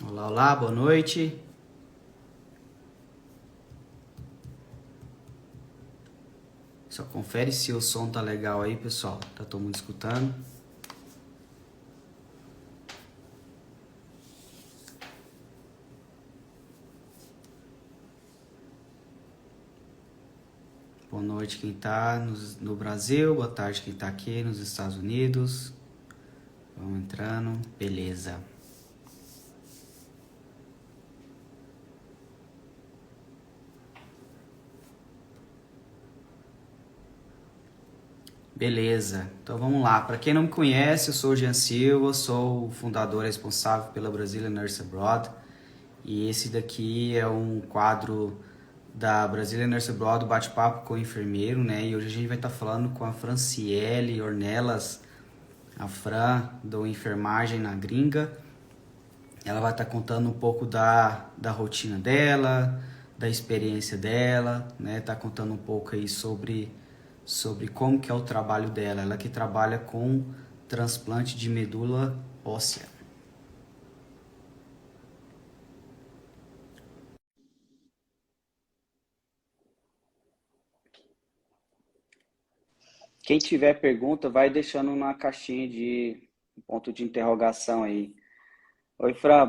Olá, olá, boa noite. Só confere se o som tá legal aí, pessoal. Tá todo mundo escutando? Boa noite quem tá no Brasil, boa tarde quem tá aqui nos Estados Unidos. Vamos entrando, beleza. Beleza, então vamos lá. Para quem não me conhece, eu sou o Jean Silva, sou o fundador responsável pela Brazilian Nurse Abroad. E esse daqui é um quadro da Brazilian Nurse Abroad, bate-papo com o enfermeiro, né? E hoje a gente vai estar falando com a Franciele Ornelas, a Fran, do Enfermagem na Gringa. Ela vai estar contando um pouco da rotina dela, da experiência dela, né? Tá contando um pouco aí sobre como que é o trabalho dela. Ela que trabalha com transplante de medula óssea. Quem tiver pergunta, vai deixando na caixinha de ponto de interrogação aí. Oi, Fran,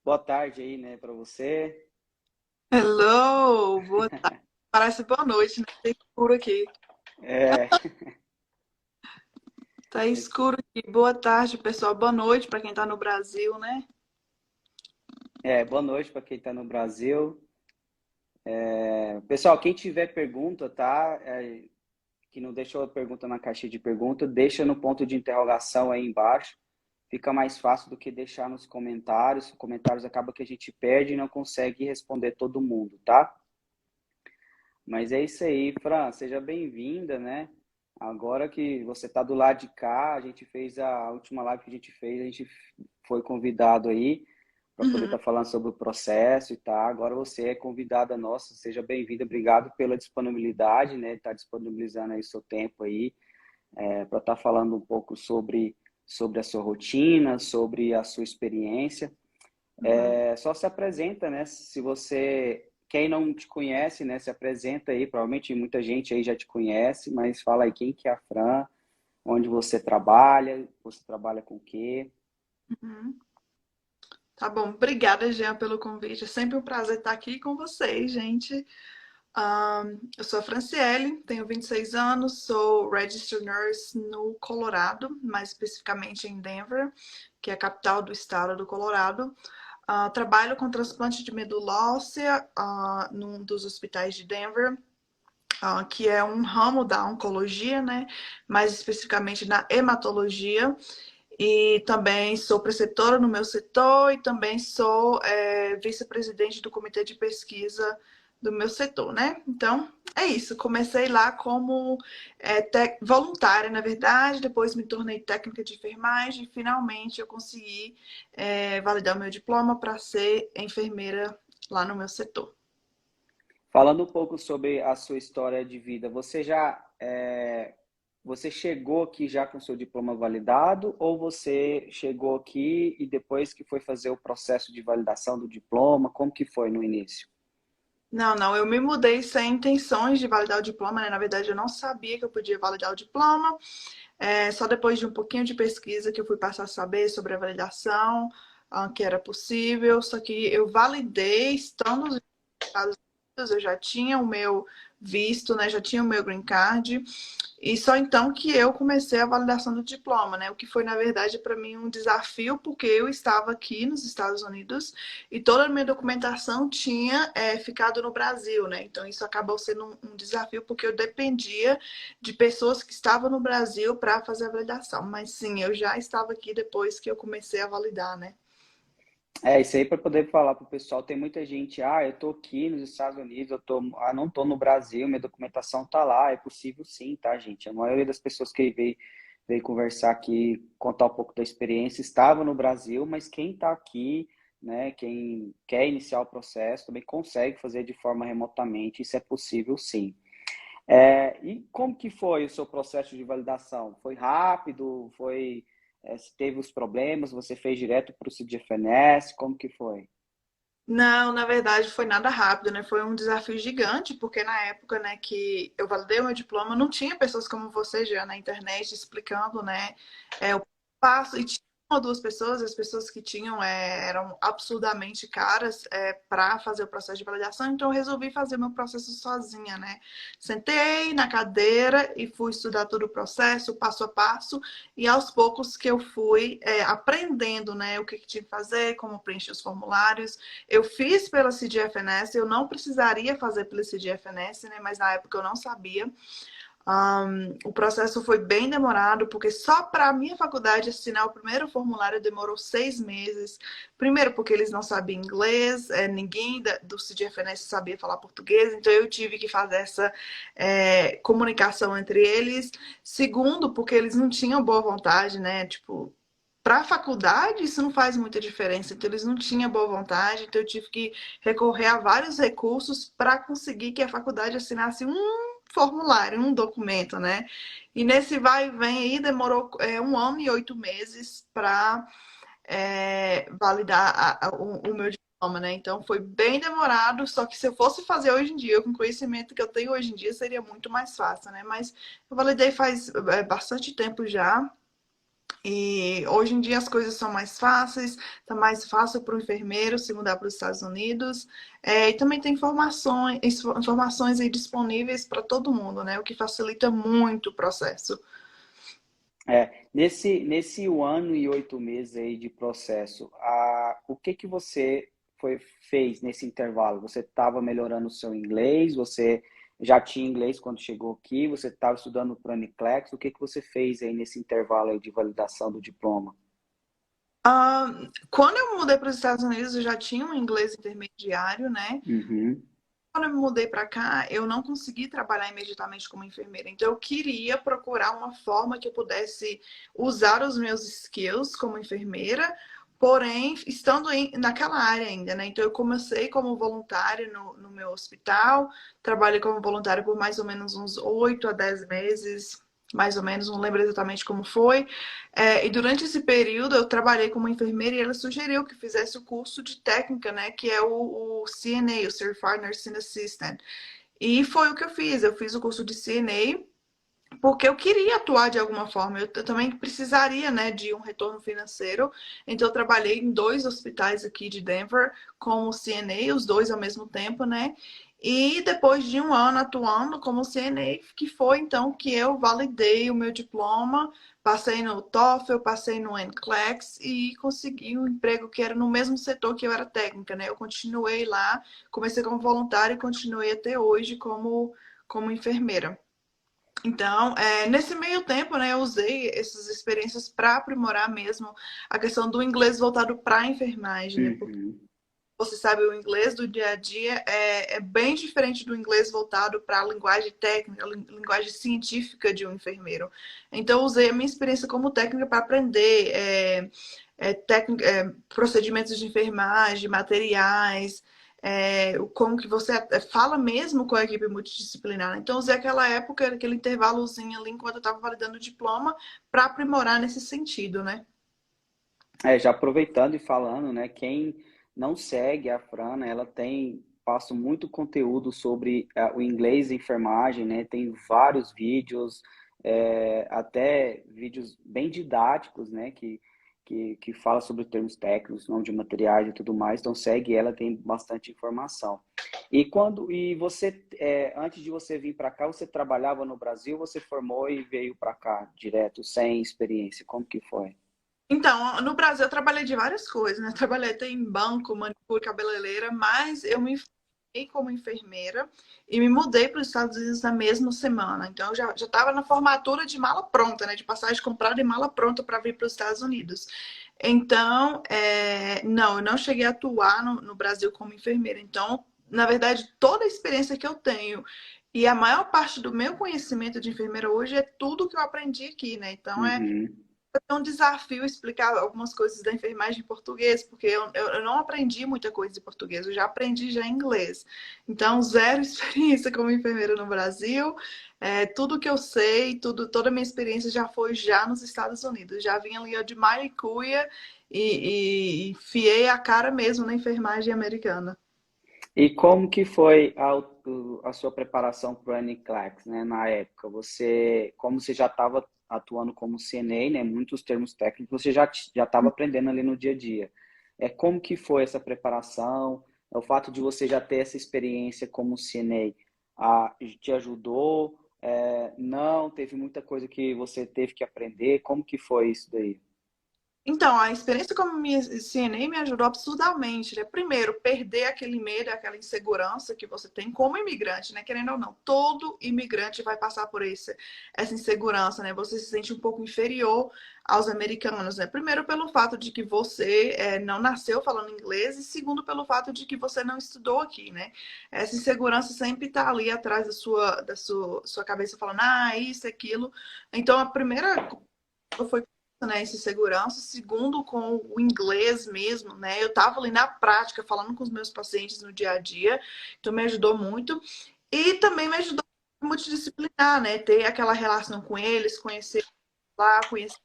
boa tarde aí, né, para você. Hello, boa tarde. Parece boa noite, né? Tá escuro aqui. É, Tá escuro aqui. Boa tarde, pessoal. Boa noite para quem tá no Brasil, né? boa noite para quem está no Brasil. Pessoal, quem tiver pergunta, tá? Que não deixou a pergunta na caixa de pergunta, deixa no ponto de interrogação aí embaixo. Fica mais fácil do que deixar nos comentários. Os comentários acaba que a gente perde e não consegue responder todo mundo, tá? Mas é isso aí, Fran, seja bem-vinda, né? Agora que você está do lado de cá, a gente fez a última live que a gente fez, a gente foi convidado aí para poder Uhum. estar falando sobre o processo e tá. Agora você é convidada nossa, seja bem-vinda, obrigado pela disponibilidade, né? Tá disponibilizando aí seu tempo aí para estar falando um pouco sobre a sua rotina, sobre a sua experiência. Uhum. Só se apresenta, né? Se você, quem não te conhece, né, se apresenta aí. Provavelmente muita gente aí já te conhece, mas fala aí quem que é a Fran, onde você trabalha com o quê? Uhum. Tá bom. Obrigada, Jean, pelo convite. É sempre um prazer estar aqui com vocês, gente. Eu sou a Franciele, tenho 26 anos, sou Registered Nurse no Colorado, mais especificamente em Denver, que é a capital do estado do Colorado. Trabalho com transplante de medula óssea num dos hospitais de Denver, que é um ramo da oncologia, né? Mais especificamente na hematologia. E também sou preceptora no meu setor e também sou vice-presidente do comitê de pesquisa do meu setor, né? Então, é isso. Comecei lá como voluntária, na verdade, depois me tornei técnica de enfermagem e finalmente eu consegui validar o meu diploma para ser enfermeira lá no meu setor. Falando um pouco sobre a sua história de vida, você chegou aqui já com seu diploma validado ou você chegou aqui e depois que foi fazer o processo de validação do diploma, como que foi no início? Não, não, eu me mudei sem intenções de validar o diploma, né? Na verdade, eu não sabia que eu podia validar o diploma. Só depois de um pouquinho de pesquisa que eu fui passar a saber sobre a validação, que era possível. Só que eu validei estando nos Estados Unidos, eu já tinha o meu visto, né? Já tinha o meu green card. E só então que eu comecei a validação do diploma, né? O que foi, na verdade, para mim um desafio, porque eu estava aqui nos Estados Unidos e toda a minha documentação tinha ficado no Brasil, né? Então isso acabou sendo um desafio, porque eu dependia de pessoas que estavam no Brasil para fazer a validação. Mas sim, eu já estava aqui depois que eu comecei a validar, né? Isso aí para poder falar para o pessoal, tem muita gente, eu tô aqui nos Estados Unidos, não tô no Brasil, minha documentação tá lá, é possível sim, tá, gente? A maioria das pessoas que veio conversar aqui, contar um pouco da experiência, estava no Brasil, mas quem está aqui, né, quem quer iniciar o processo, também consegue fazer de forma remotamente, isso é possível sim. E como que foi o seu processo de validação? Foi rápido? Foi Se teve os problemas, você fez direto para o CGFNS, como que foi? Não, na verdade foi nada rápido, né? Foi um desafio gigante, porque na época, né, que eu validei o meu diploma, não tinha pessoas como você já na internet explicando, né, o passo. E tinha uma ou duas pessoas, as pessoas que tinham eram absurdamente caras para fazer o processo de validação, então eu resolvi fazer o meu processo sozinha, né? Sentei na cadeira e fui estudar todo o processo, passo a passo, e aos poucos que eu fui aprendendo, né, o que tinha que fazer, como preencher os formulários. Eu fiz pela CGFNS, eu não precisaria fazer pela CGFNS, né? Mas na época eu não sabia. O processo foi bem demorado, porque só para a minha faculdade assinar o primeiro formulário demorou 6 meses. Primeiro, porque eles não sabiam inglês, ninguém do CGFNS sabia falar português, então eu tive que fazer essa comunicação entre eles. Segundo, porque eles não tinham boa vontade, né? Tipo, para a faculdade, isso não faz muita diferença. Então, eles não tinham boa vontade, então eu tive que recorrer a vários recursos para conseguir que a faculdade assinasse um formulário, um documento, né? E nesse vai e vem aí demorou 1 ano e 8 meses para validar o meu diploma, né? Então foi bem demorado, só que se eu fosse fazer hoje em dia, com o conhecimento que eu tenho hoje em dia, seria muito mais fácil, né? Mas eu validei faz bastante tempo já. E hoje em dia as coisas são mais fáceis, tá mais fácil para o enfermeiro se mudar para os Estados Unidos. E também tem informações aí disponíveis para todo mundo, né? O que facilita muito o processo. Nesse 1 ano e 8 meses aí de processo, o que que você fez nesse intervalo? Você estava melhorando o seu inglês? Você já tinha inglês quando chegou aqui? Você estava estudando para o NCLEX? O que que você fez aí nesse intervalo aí de validação do diploma? Quando eu mudei para os Estados Unidos, eu já tinha um inglês intermediário, né? Uhum. Quando eu me mudei para cá, eu não consegui trabalhar imediatamente como enfermeira. Então, eu queria procurar uma forma que eu pudesse usar os meus skills como enfermeira, porém, estando naquela área ainda, né? Então, eu comecei como voluntária no meu hospital, trabalhei como voluntária por mais ou menos uns 8 a 10 meses, mais ou menos, não lembro exatamente como foi. E durante esse período, eu trabalhei como enfermeira e ela sugeriu que fizesse o curso de técnica, né? Que é o CNA, o Certified Nursing Assistant. E foi o que eu fiz. Eu fiz o curso de CNA porque eu queria atuar de alguma forma. Eu também precisaria, né, de um retorno financeiro. Então, eu trabalhei em 2 hospitais aqui de Denver como CNA, os dois ao mesmo tempo, né? E depois de 1 ano atuando como CNA, que foi então que eu validei o meu diploma, passei no TOEFL, passei no NCLEX e consegui um emprego que era no mesmo setor que eu era técnica, né? Eu continuei lá, comecei como voluntária e continuei até hoje como enfermeira. Então, nesse meio tempo, né, eu usei essas experiências para aprimorar mesmo a questão do inglês voltado para a enfermagem, né? Porque Uhum. você sabe, o inglês do dia a dia é bem diferente do inglês voltado para a linguagem técnica, a linguagem científica de um enfermeiro. Então, eu usei a minha experiência como técnica para aprender procedimentos de enfermagem, materiais, como que você fala mesmo com a equipe multidisciplinar. Então, usei aquela época, aquele intervalozinho ali, enquanto eu estava validando o diploma, para aprimorar nesse sentido, né? Já aproveitando e falando, né? Quem não segue a Frana, ela passa muito conteúdo sobre o inglês e enfermagem, né? Tem vários vídeos, até vídeos bem didáticos, né? Que fala sobre termos técnicos, nome de materiais e tudo mais. Então segue ela, tem bastante informação. E você, antes de você vir para cá, você trabalhava no Brasil, você formou e veio para cá direto, sem experiência. Como que foi? Então, no Brasil eu trabalhei de várias coisas, né? Trabalhei até em banco, manicure, cabeleireira, mas eu me formei como enfermeira e me mudei para os Estados Unidos na mesma semana. Então, eu já estava na formatura de mala pronta, né? De passagem comprada e mala pronta para vir para os Estados Unidos. Então, não, eu não cheguei a atuar no Brasil como enfermeira. Então, na verdade, toda a experiência que eu tenho e a maior parte do meu conhecimento de enfermeira hoje é tudo que eu aprendi aqui, né? Então, Uhum. É um desafio explicar algumas coisas da enfermagem em português, porque eu não aprendi muita coisa em português, eu já aprendi já em inglês. Então, zero experiência como enfermeira no Brasil. Tudo que eu sei, toda a minha experiência já foi já nos Estados Unidos. Já vim ali ó, de Malicuia e enfiei a cara mesmo na enfermagem americana. E como que foi a sua preparação para o NCLEX, né, na época? Como você já estava atuando como CNA, né, muitos termos técnicos, você já estava aprendendo ali no dia a dia. Como que foi essa preparação? O fato de você já ter essa experiência como CNA, te ajudou? Não, teve muita coisa que você teve que aprender. Como que foi isso daí? Então, a experiência como minha CNA me ajudou absurdamente, né? Primeiro, perder aquele medo, aquela insegurança que você tem como imigrante, né? Querendo ou não, todo imigrante vai passar por essa insegurança, né? Você se sente um pouco inferior aos americanos, né? Primeiro, pelo fato de que você não nasceu falando inglês, e segundo, pelo fato de que você não estudou aqui, né? Essa insegurança sempre está ali atrás da sua cabeça, falando, isso, aquilo. Então, a primeira foi, né, essa segurança. Segundo, com o inglês mesmo, né? Eu estava ali na prática, falando com os meus pacientes no dia a dia, então me ajudou muito. E também me ajudou multidisciplinar, né? Ter aquela relação com eles, conhecer lá, conhecer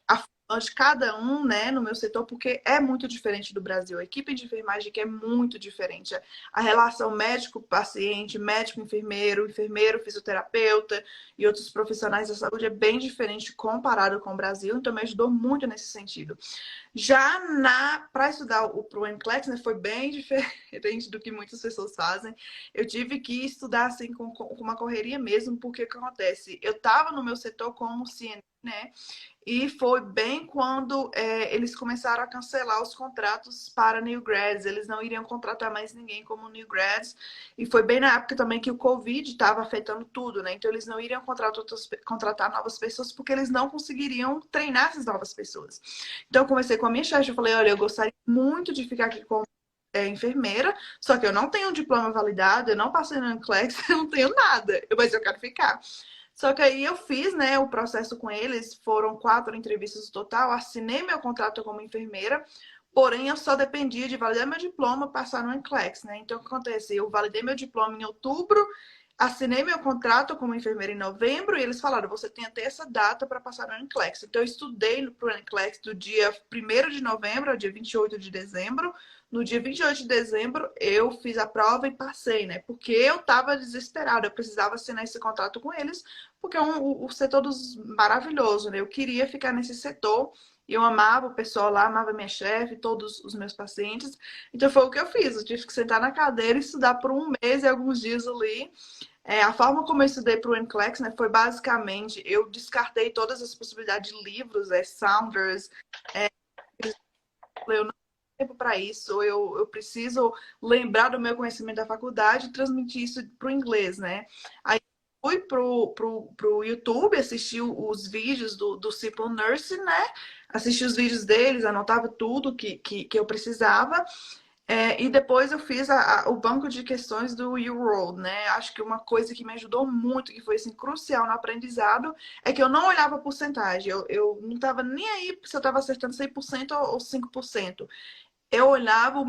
a função de cada um, né, no meu setor, porque é muito diferente do Brasil. A equipe de enfermagem que é muito diferente. A relação médico-paciente, médico-enfermeiro, enfermeiro, fisioterapeuta e outros profissionais da saúde é bem diferente comparado com o Brasil, então me ajudou muito nesse sentido. Já para estudar pro NCLEX, né, foi bem diferente do que muitas pessoas fazem. Eu tive que estudar assim com uma correria mesmo, porque o que acontece? Eu estava no meu setor como CNA, né? E foi bem quando eles começaram a cancelar os contratos para new grads. Eles não iriam contratar mais ninguém como new grads. E foi bem na época também que o Covid estava afetando tudo, né? Então eles não iriam contratar novas pessoas porque eles não conseguiriam treinar essas novas pessoas. Então eu conversei com a minha chefe, eu falei, olha, eu gostaria muito de ficar aqui como enfermeira, só que eu não tenho um diploma validado, eu não passei no NCLEX, eu não tenho nada, mas eu quero ficar. Só que aí eu fiz, né, o processo com eles, foram 4 entrevistas no total, assinei meu contrato como enfermeira, porém eu só dependia de validar meu diploma, passar no NCLEX, né? Então o que acontece? Eu validei meu diploma em outubro, assinei meu contrato como enfermeira em novembro e eles falaram, você tem até essa data para passar no NCLEX. Então eu estudei para o NCLEX do dia 1º de novembro ao dia 28 de dezembro. No dia 28 de dezembro, eu fiz a prova e passei, né? Porque eu estava desesperada, eu precisava assinar esse contrato com eles, porque é o setor dos maravilhoso, né? Eu queria ficar nesse setor. Eu amava o pessoal lá, amava minha chefe, todos os meus pacientes. Então foi o que eu fiz. Eu tive que sentar na cadeira e estudar por um mês e alguns dias ali. A forma como eu estudei para o NCLEX, né, foi basicamente, eu descartei todas as possibilidades de livros, Saunders, eu não tenho tempo para isso, eu preciso lembrar do meu conhecimento da faculdade e transmitir isso para o inglês, né? Aí fui pro YouTube, assisti os vídeos do Simple Nurse, né? Assisti os vídeos deles, anotava tudo que eu precisava. E depois eu fiz o banco de questões do UWorld, né? Acho que uma coisa que me ajudou muito, que foi assim, crucial no aprendizado, é que eu não olhava a porcentagem. Eu não estava nem aí se eu estava acertando 100% ou 5%. Eu olhava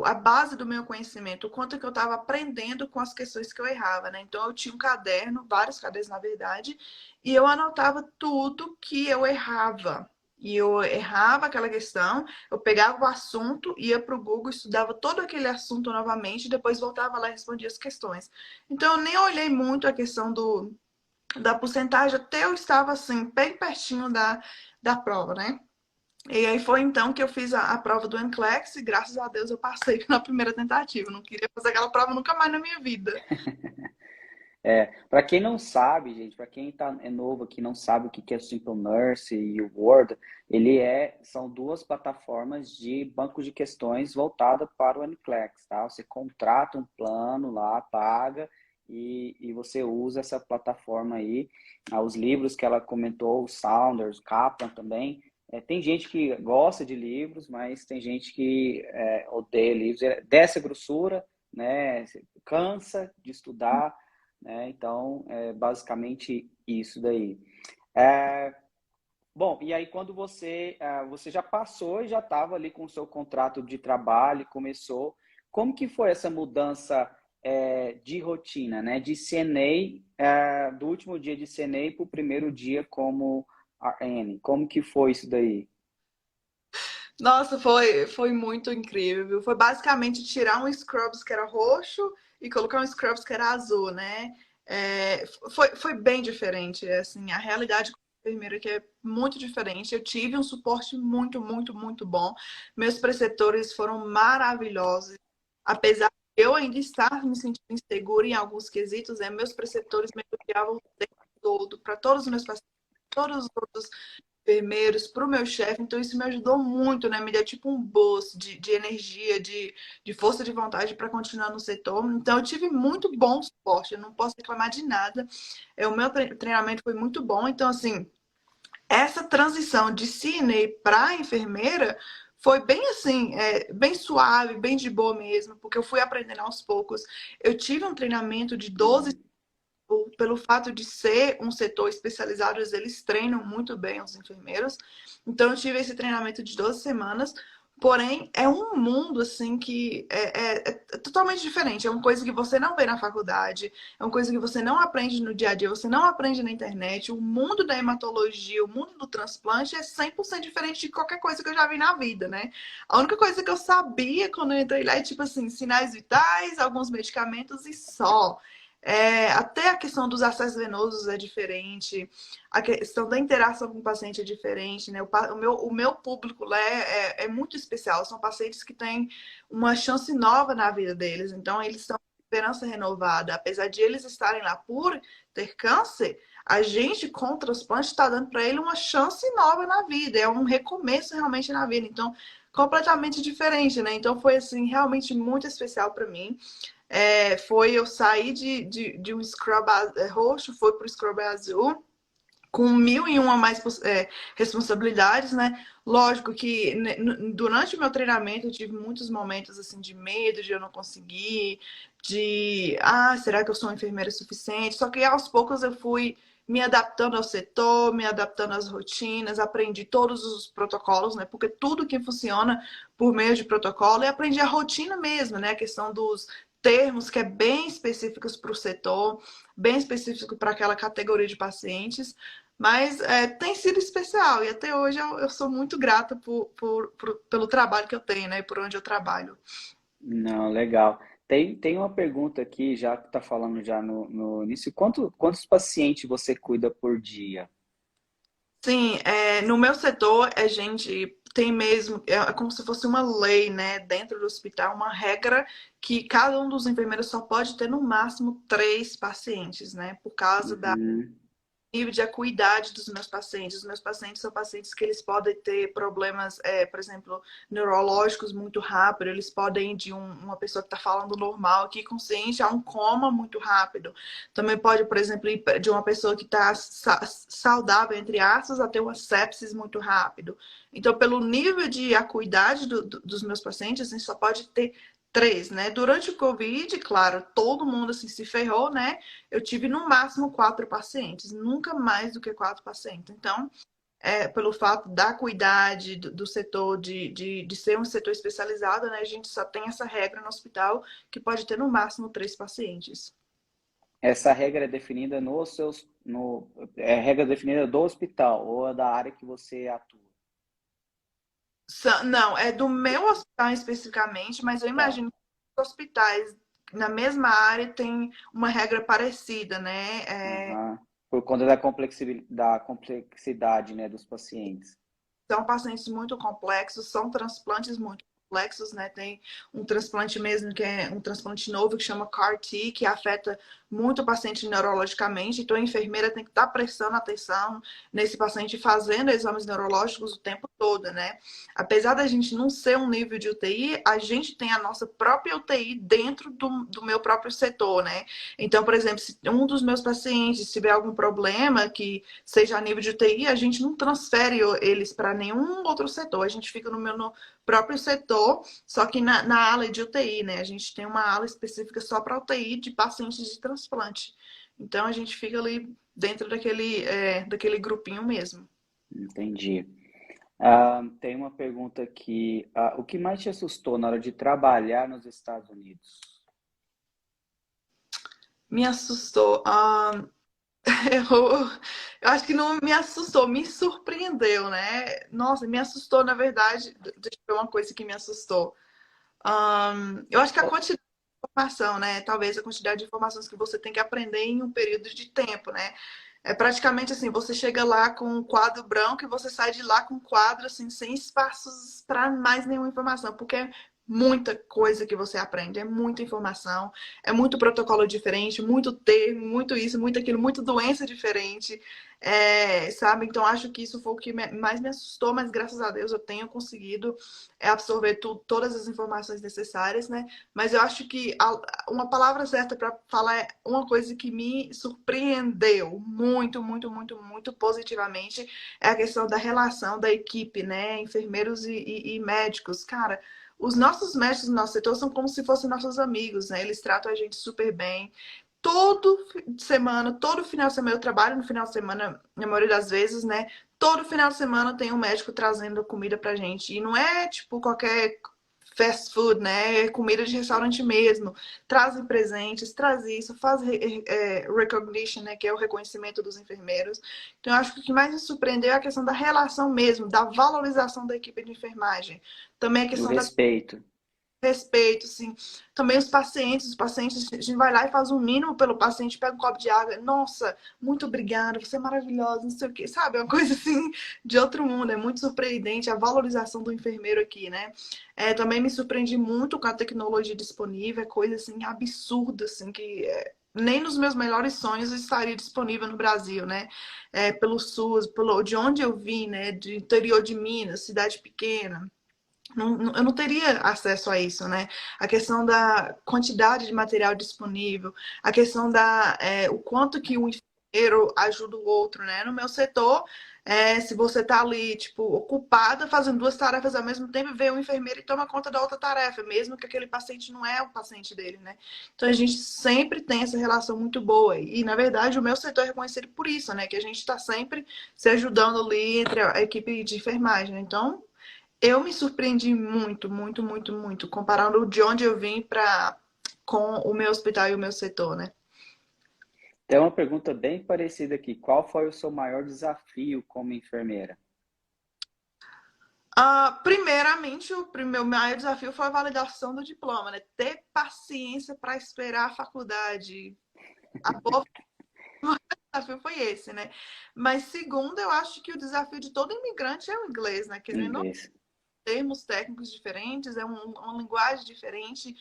a base do meu conhecimento, o quanto que eu estava aprendendo com as questões que eu errava, né? Então eu tinha um caderno, vários cadernos na verdade, e eu anotava tudo que eu errava. E eu errava aquela questão, eu pegava o assunto, ia para o Google, estudava todo aquele assunto novamente, e depois voltava lá e respondia as questões. Então eu nem olhei muito a questão da porcentagem, até eu estava assim, bem pertinho da prova, né? E aí foi então que eu fiz a prova do NCLEX e graças a Deus eu passei na primeira tentativa. Eu não queria fazer aquela prova nunca mais na minha vida. Para quem não sabe, gente, para quem é novo aqui, não sabe o que é o Simple Nurse e o Word, são duas plataformas de banco de questões voltada para o NCLEX, tá? Você contrata um plano lá, paga e você usa essa plataforma aí. Os livros que ela comentou, o Saunders, o Kaplan também. Tem gente que gosta de livros, mas tem gente que odeia livros. Dessa grossura, né? Cansa de estudar, né? Então, é basicamente isso daí. É, Bom, e aí quando você já passou e já estava ali com o seu contrato de trabalho, começou, como que foi essa mudança de rotina, né? De CNA, do último dia de CNA para o primeiro dia como RN? Como que foi isso daí? Nossa, foi muito incrível, viu? Foi basicamente tirar um Scrubs que era roxo e colocar um Scrubs que era azul, né? Foi bem diferente, assim, a realidade como enfermeira que é muito diferente. Eu tive um suporte muito, muito, muito bom. Meus preceptores foram maravilhosos. Apesar de eu ainda estar me sentindo insegura em alguns quesitos, meus preceptores me elogiavam o tempo todo, para todos os meus pacientes, todos os outros enfermeiros, para o meu chefe, então isso me ajudou muito, né? Me deu tipo um boost de energia, de força de vontade para continuar no setor. Então eu tive muito bom suporte, eu não posso reclamar de nada. O meu treinamento foi muito bom, então assim, essa transição de CNA para enfermeira foi bem assim, bem suave, bem de boa mesmo, porque eu fui aprendendo aos poucos. Eu tive um treinamento de 12 pelo fato de ser um setor especializado, eles treinam muito bem os enfermeiros. Então, eu tive esse treinamento de 12 semanas. Porém, é um mundo assim que é totalmente diferente. É uma coisa que você não vê na faculdade, é uma coisa que você não aprende no dia a dia, você não aprende na internet. O mundo da hematologia, o mundo do transplante é 100% diferente de qualquer coisa que eu já vi na vida, né? A única coisa que eu sabia quando eu entrei lá é tipo assim, sinais vitais, alguns medicamentos e só. Até a questão dos acessos venosos é diferente, a questão da interação com o paciente é diferente, né? O meu público lá é muito especial, são pacientes que têm uma chance nova na vida deles, então eles estão com esperança renovada. Apesar de eles estarem lá por ter câncer, a gente com o transplante está dando para ele uma chance nova na vida, é um recomeço realmente na vida, então completamente diferente, né? Então foi assim realmente muito especial para mim. Eu sair de um scrub roxo, foi para o scrub azul, com mil e uma mais responsabilidades, né? Lógico que né, durante o meu treinamento eu tive muitos momentos assim de medo, de eu não conseguir, será que eu sou uma enfermeira suficiente? Só que aos poucos eu fui me adaptando ao setor, me adaptando às rotinas, aprendi todos os protocolos, né? Porque tudo que funciona por meio de protocolo, e aprendi a rotina mesmo, né? A questão dos termos que é bem específicos para o setor, bem específico para aquela categoria de pacientes. Mas tem sido especial e até hoje eu sou muito grata pelo trabalho que eu tenho, né? E por onde eu trabalho. Não, legal. Tem uma pergunta aqui, já que está falando já no início. Quantos pacientes você cuida por dia? Sim, no meu setor a gente tem mesmo, é como se fosse uma lei, né? Dentro do hospital, uma regra que cada um dos enfermeiros só pode ter no máximo 3 pacientes, né? Por causa da Uhum. nível de acuidade dos meus pacientes. Os meus pacientes são pacientes que eles podem ter problemas, por exemplo, neurológicos muito rápido. Eles podem ir de uma pessoa que está falando normal aqui consciente a um coma muito rápido. Também pode, por exemplo, ir de uma pessoa que está saudável, entre aspas, a ter uma sepsis muito rápido. Então, pelo nível de acuidade dos meus pacientes, a gente só pode ter 3, né? Durante o Covid, claro, todo mundo assim se ferrou, né? Eu tive no máximo 4 pacientes, nunca mais do que 4 pacientes. Então, pelo fato da acuidade do setor, de ser um setor especializado, né? A gente só tem essa regra no hospital que pode ter no máximo 3 pacientes. Essa regra é definida nos seus, no, é regra definida do hospital ou é da área que você atua? Não, é do meu hospital especificamente, mas eu Tá. imagino que os hospitais na mesma área têm uma regra parecida, né? Aham. Por conta da complexidade, né, dos pacientes. São pacientes muito complexos, são transplantes muito complexos, né? Tem um transplante mesmo que é um transplante novo que chama CAR-T, que afeta muito o paciente neurologicamente. Então a enfermeira tem que estar prestando atenção nesse paciente, fazendo exames neurológicos o tempo todo, né? Apesar da gente não ser um nível de UTI, a gente tem a nossa própria UTI dentro do meu próprio setor, né? Então, por exemplo, se um dos meus pacientes tiver algum problema que seja a nível de UTI, a gente não transfere eles para nenhum outro setor. A gente fica no próprio setor, só que na ala de UTI, né? A gente tem uma ala específica só para UTI de pacientes de transplante. Então a gente fica ali dentro daquele grupinho mesmo. Entendi. Tem uma pergunta aqui. O que mais te assustou na hora de trabalhar nos Estados Unidos? Me assustou. Eu acho que não me assustou, me surpreendeu, né? Nossa, me assustou, na verdade. Deixa eu ver uma coisa que me assustou. Eu acho que a quantidade de informação, né? Talvez a quantidade de informações que você tem que aprender em um período de tempo, né? É praticamente assim, você chega lá com um quadro branco e você sai de lá com um quadro assim, sem espaços para mais nenhuma informação, porque é muita coisa que você aprende, é muita informação, é muito protocolo diferente, muito termo, muito isso, muito aquilo, muito doença diferente, sabe? Então acho que isso foi o que mais me assustou, mas graças a Deus eu tenho conseguido absorver todas as informações necessárias, né? Mas eu acho que uma palavra certa para falar é uma coisa que me surpreendeu muito, muito, muito, muito positivamente é a questão da relação da equipe, né? Enfermeiros e médicos. Cara, os nossos médicos no nosso setor são como se fossem nossos amigos, né? Eles tratam a gente super bem. Todo final de semana, eu trabalho no final de semana, na maioria das vezes, né? Todo final de semana tem um médico trazendo comida pra gente. E não é tipo qualquer fast food, né? É comida de restaurante mesmo. Trazem presentes, traz isso, faz recognition, né? Que é o reconhecimento dos enfermeiros. Então, eu acho que o que mais me surpreendeu é a questão da relação mesmo, da valorização da equipe de enfermagem. Também a Do questão da respeito. respeito, sim. Também os pacientes, a gente vai lá e faz o mínimo pelo paciente, pega um copo de água. Nossa, muito obrigada, você é maravilhosa, não sei o quê, sabe? É uma coisa assim de outro mundo, é muito surpreendente a valorização do enfermeiro aqui, né? Também me surpreendi muito com a tecnologia disponível, é coisa assim absurda, assim, que nem nos meus melhores sonhos estaria disponível no Brasil, né? Pelo SUS, de onde eu vim, né? Do interior de Minas, cidade pequena. Eu não teria acesso a isso, né? A questão da quantidade de material disponível, a questão o quanto que o enfermeiro ajuda o outro, né? No meu setor, se você tá ali, tipo, ocupada fazendo duas tarefas ao mesmo tempo, vem o enfermeiro e toma conta da outra tarefa, mesmo que aquele paciente não é o paciente dele, né? Então a gente sempre tem essa relação muito boa. E, na verdade, o meu setor é reconhecido por isso, né? Que a gente está sempre se ajudando ali entre a equipe de enfermagem. Então, eu me surpreendi muito, muito, muito, muito, comparando de onde eu vim com o meu hospital e o meu setor, né? Tem uma pergunta bem parecida aqui. Qual foi o seu maior desafio como enfermeira? Primeiramente, o meu maior desafio foi a validação do diploma, né? Ter paciência para esperar a faculdade. O desafio foi esse, né? Mas segundo, eu acho que o desafio de todo imigrante é o inglês, né? Querendo Inglês. termos técnicos diferentes, uma linguagem diferente,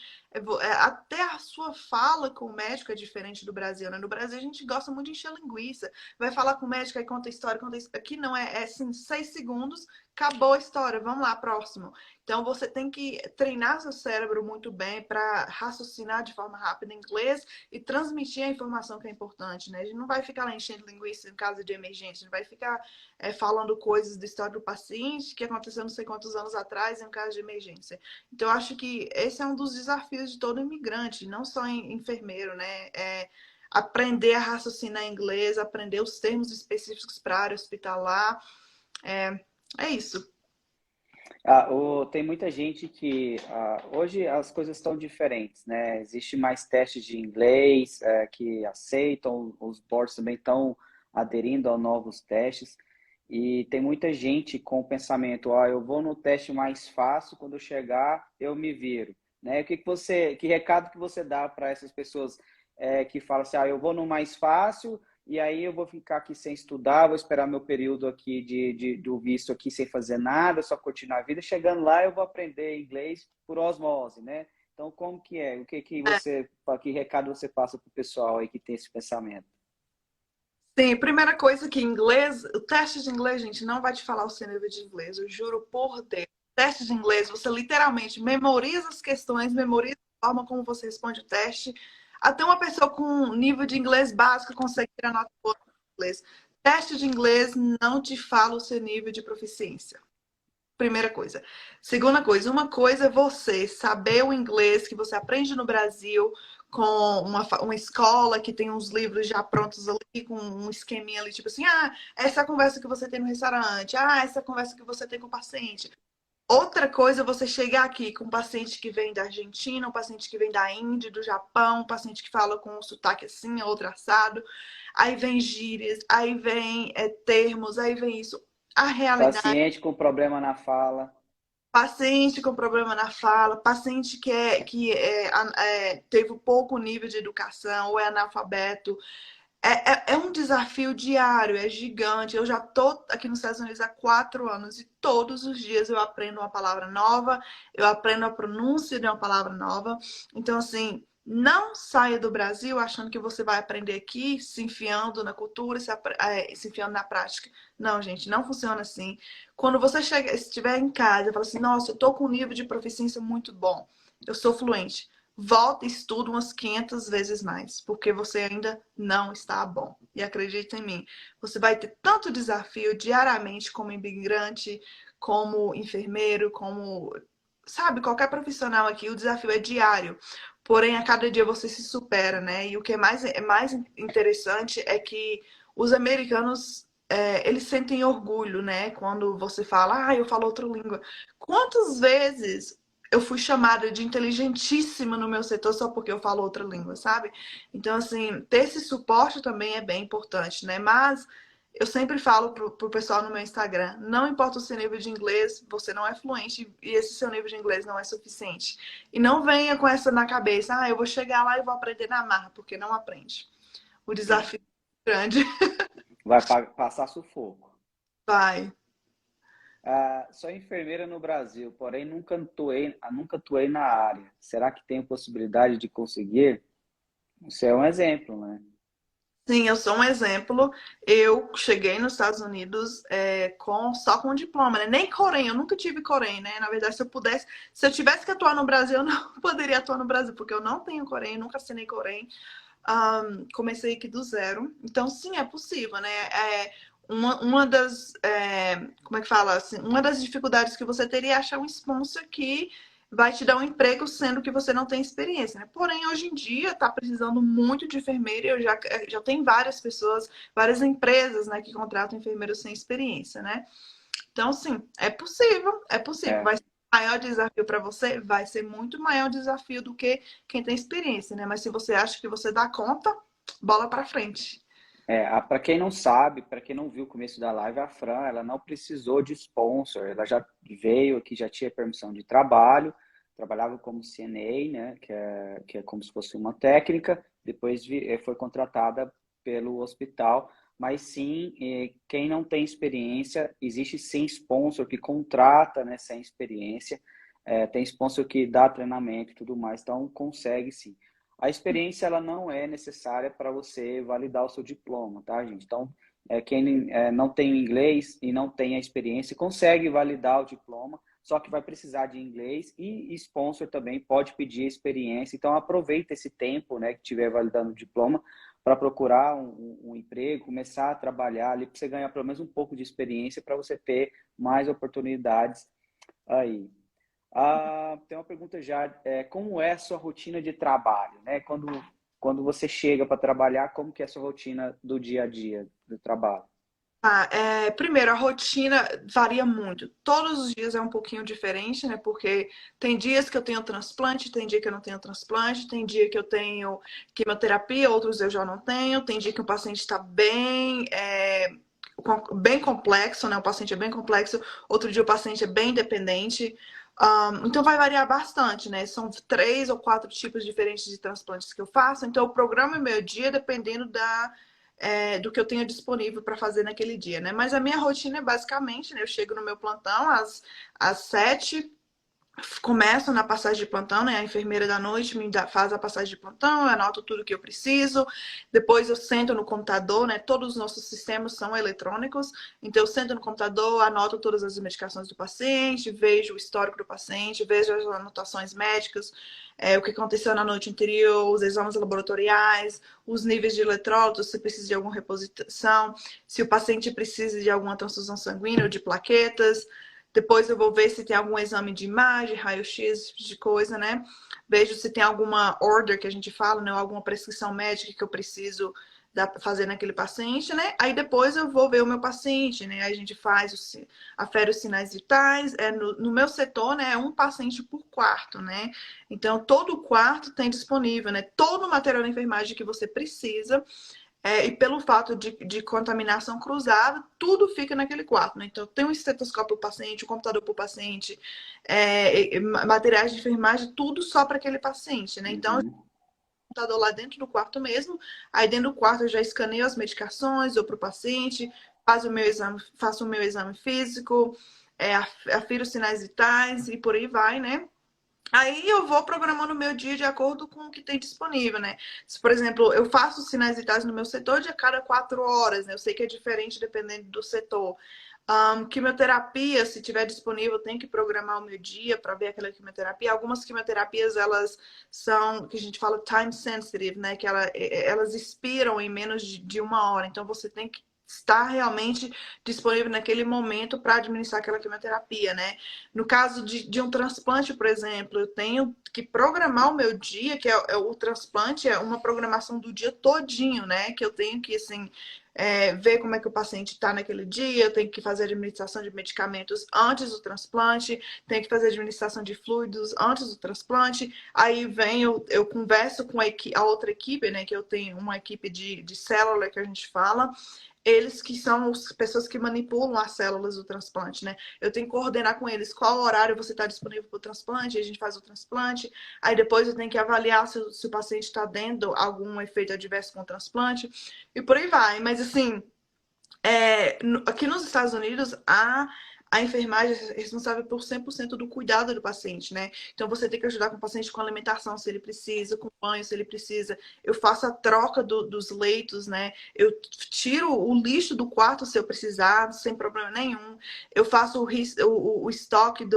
até a sua fala com o médico é diferente do Brasil, né? No Brasil a gente gosta muito de encher linguiça, vai falar com o médico, aí conta a história, conta a... Aqui não, é assim, 6 segundos, acabou a história, vamos lá, próximo. Então você tem que treinar seu cérebro muito bem para raciocinar de forma rápida em inglês e transmitir a informação que é importante, né? A gente não vai ficar lá enchendo linguiça em caso de emergência, a gente vai ficar falando coisas da história do paciente que aconteceu não sei quantos anos atrás em um caso de emergência. Então, eu acho que esse é um dos desafios de todo imigrante, não só enfermeiro, né? Aprender a raciocinar em inglês, aprender os termos específicos para a área hospitalar. É isso. Tem muita gente que hoje as coisas estão diferentes, né? Existe mais testes de inglês que aceitam, os boards também estão aderindo a novos testes. E tem muita gente com o pensamento, eu vou no teste mais fácil, quando eu chegar, eu me viro, né? Que recado que você dá para essas pessoas que falam assim, eu vou no mais fácil e aí eu vou ficar aqui sem estudar, vou esperar meu período aqui do visto aqui sem fazer nada, só continuar a vida. Chegando lá, eu vou aprender inglês por osmose, né? Então, como que é? Que recado você passa para o pessoal aí que tem esse pensamento? Sim, primeira coisa que inglês, o teste de inglês, gente, não vai te falar o seu nível de inglês, eu juro por Deus. Teste de inglês, você literalmente memoriza as questões, memoriza a forma como você responde o teste. Até uma pessoa com nível de inglês básico consegue tirar nota boa no inglês. Teste de inglês não te fala o seu nível de proficiência. Primeira coisa. Segunda coisa, uma coisa é você saber o inglês que você aprende no Brasil com uma escola que tem uns livros já prontos ali, com um esqueminha ali, tipo assim, essa é a conversa que você tem no restaurante, essa é a conversa que você tem com o paciente. Outra coisa é você chegar aqui com um paciente que vem da Argentina, um paciente que vem da Índia, do Japão, um paciente que fala com um sotaque assim, outro assado. Aí vem gírias, aí vem termos, aí vem isso. A realidade, Paciente com problema na fala. paciente com problema na fala, paciente teve pouco nível de educação ou é analfabeto. É um desafio diário, é gigante. Eu já estou aqui nos Estados Unidos há 4 anos e todos os dias eu aprendo uma palavra nova, eu aprendo a pronúncia de uma palavra nova. Então, assim, não saia do Brasil achando que você vai aprender aqui, se enfiando na cultura, se enfiando na prática. Não, gente, não funciona assim. Quando você estiver em casa e fala assim, nossa, eu estou com um nível de proficiência muito bom, eu sou fluente. Volta e estuda umas 500 vezes mais, porque você ainda não está bom. E acredita em mim, você vai ter tanto desafio diariamente como imigrante, como enfermeiro, como, sabe, qualquer profissional aqui, o desafio é diário. Porém, a cada dia você se supera, né? E o que é mais interessante é que os americanos, eles sentem orgulho, né? Quando você fala, eu falo outra língua. Quantas vezes eu fui chamada de inteligentíssima no meu setor só porque eu falo outra língua, sabe? Então, assim, ter esse suporte também é bem importante, né? Mas eu sempre falo pro pessoal no meu Instagram, não importa o seu nível de inglês, você não é fluente e esse seu nível de inglês não é suficiente. E não venha com essa na cabeça, eu vou chegar lá e vou aprender na marra, porque não aprende. O desafio é grande. Vai passar sufoco. Vai. Sou enfermeira no Brasil, porém nunca atuei na área. Será que tem possibilidade de conseguir? Você é um exemplo, né? Sim, eu sou um exemplo. Eu cheguei nos Estados Unidos só com diploma, né? Nem Corém, eu nunca tive Corém, né? Na verdade, se eu tivesse que atuar no Brasil, eu não poderia atuar no Brasil, porque eu não tenho Corém, nunca assinei Corém. Comecei aqui do zero. Então, sim, é possível, né? Uma das, como é que fala? Assim, uma das dificuldades que você teria é achar um sponsor que vai te dar um emprego sendo que você não tem experiência, né? Porém, hoje em dia está precisando muito de enfermeiro e já tem várias pessoas, várias empresas, né, que contratam enfermeiros sem experiência, né? Então, sim, é possível, é possível. É, Vai ser o maior desafio para você? Vai ser muito maior desafio do que quem tem experiência, né? Mas se você acha que você dá conta, bola para frente. para quem não sabe, para quem não viu o começo da live, a Fran, ela não precisou de sponsor, ela já veio aqui, já tinha permissão de trabalho, trabalhava como CNA, né, que é como se fosse uma técnica, depois foi contratada pelo hospital, mas sim, quem não tem experiência, existe sim sponsor que contrata, né, sem experiência, tem sponsor que dá treinamento e tudo mais, então consegue sim. A experiência ela não é necessária para você validar o seu diploma, tá, gente? Então, quem não tem o inglês e não tem a experiência consegue validar o diploma, só que vai precisar de inglês e sponsor também pode pedir experiência. Então, aproveita esse tempo, né, que estiver validando o diploma para procurar um emprego, começar a trabalhar ali, para você ganhar pelo menos um pouco de experiência para você ter mais oportunidades aí. Tem uma pergunta já, como é a sua rotina de trabalho, né? Quando você chega para trabalhar, como que é a sua rotina do dia a dia do trabalho? Primeiro, a rotina varia muito. Todos os dias é um pouquinho diferente, né? Porque tem dias que eu tenho transplante, tem dia que eu não tenho transplante, tem dia que eu tenho quimioterapia, outros eu já não tenho, tem dia que o paciente está bem complexo, né? O paciente é bem complexo, outro dia o paciente é bem dependente. Então vai variar bastante, né? São 3 ou 4 tipos diferentes de transplantes que eu faço, então eu programo meu dia dependendo do que eu tenho disponível para fazer naquele dia, né? Mas a minha rotina é basicamente, né? Eu chego no meu plantão às 7, começo na passagem de plantão, né? A enfermeira da noite faz a passagem de plantão, eu anoto tudo que eu preciso. Depois eu sento no computador, né? Todos os nossos sistemas são eletrônicos. Então eu sento no computador, anoto todas as medicações do paciente, vejo o histórico do paciente, vejo as anotações médicas, o que aconteceu na noite anterior, os exames laboratoriais, os níveis de eletrólitos, se precisa de alguma reposição, se o paciente precisa de alguma transfusão sanguínea ou de plaquetas. Depois eu vou ver se tem algum exame de imagem, raio-x, de coisa, né? Vejo se tem alguma order que a gente fala, né? Alguma prescrição médica que eu preciso fazer naquele paciente, né? Aí depois eu vou ver o meu paciente, né? Aí a gente afere os sinais vitais. No meu setor, né? É um paciente por quarto, né? Então, todo quarto tem disponível, né? Todo o material de enfermagem que você precisa. E pelo fato de contaminação cruzada, tudo fica naquele quarto, né? Então, tem um estetoscópio para o paciente, um computador para o paciente, materiais de enfermagem, tudo só para aquele paciente, né? Então, Uhum. computador lá dentro do quarto mesmo. Aí dentro do quarto eu já escaneio as medicações, ou para o paciente, faço o meu exame físico, afiro os sinais vitais e por aí vai, né? Aí eu vou programando o meu dia de acordo com o que tem disponível, né? Se, por exemplo, eu faço sinais vitais no meu setor de a cada 4 horas, né? Eu sei que é diferente dependendo do setor. Quimioterapia, se tiver disponível, eu tenho que programar o meu dia para ver aquela quimioterapia. Algumas quimioterapias, elas são, que a gente fala time sensitive, né? Que elas expiram em menos de 1 hora. Então, você tem que estar realmente disponível naquele momento para administrar aquela quimioterapia, né? No caso de um transplante, por exemplo, eu tenho que programar o meu dia, que o transplante é uma programação do dia todinho, né? Que eu tenho que, assim, ver como é que o paciente está naquele dia, eu tenho que fazer administração de medicamentos antes do transplante, tenho que fazer administração de fluidos antes do transplante, aí vem, eu converso com a outra equipe, né? Que eu tenho uma equipe de célula que a gente fala, eles que são as pessoas que manipulam as células do transplante, né? Eu tenho que coordenar com eles qual horário você está disponível para o transplante, a gente faz o transplante, aí depois eu tenho que avaliar se o paciente está tendo algum efeito adverso com o transplante, e por aí vai. Mas assim, aqui nos Estados Unidos, a enfermagem é responsável por 100% do cuidado do paciente, né? Então, você tem que ajudar com o paciente com alimentação, se ele precisa, com banho, se ele precisa. Eu faço a troca dos leitos, né? Eu tiro o lixo do quarto se eu precisar, sem problema nenhum. Eu faço o estoque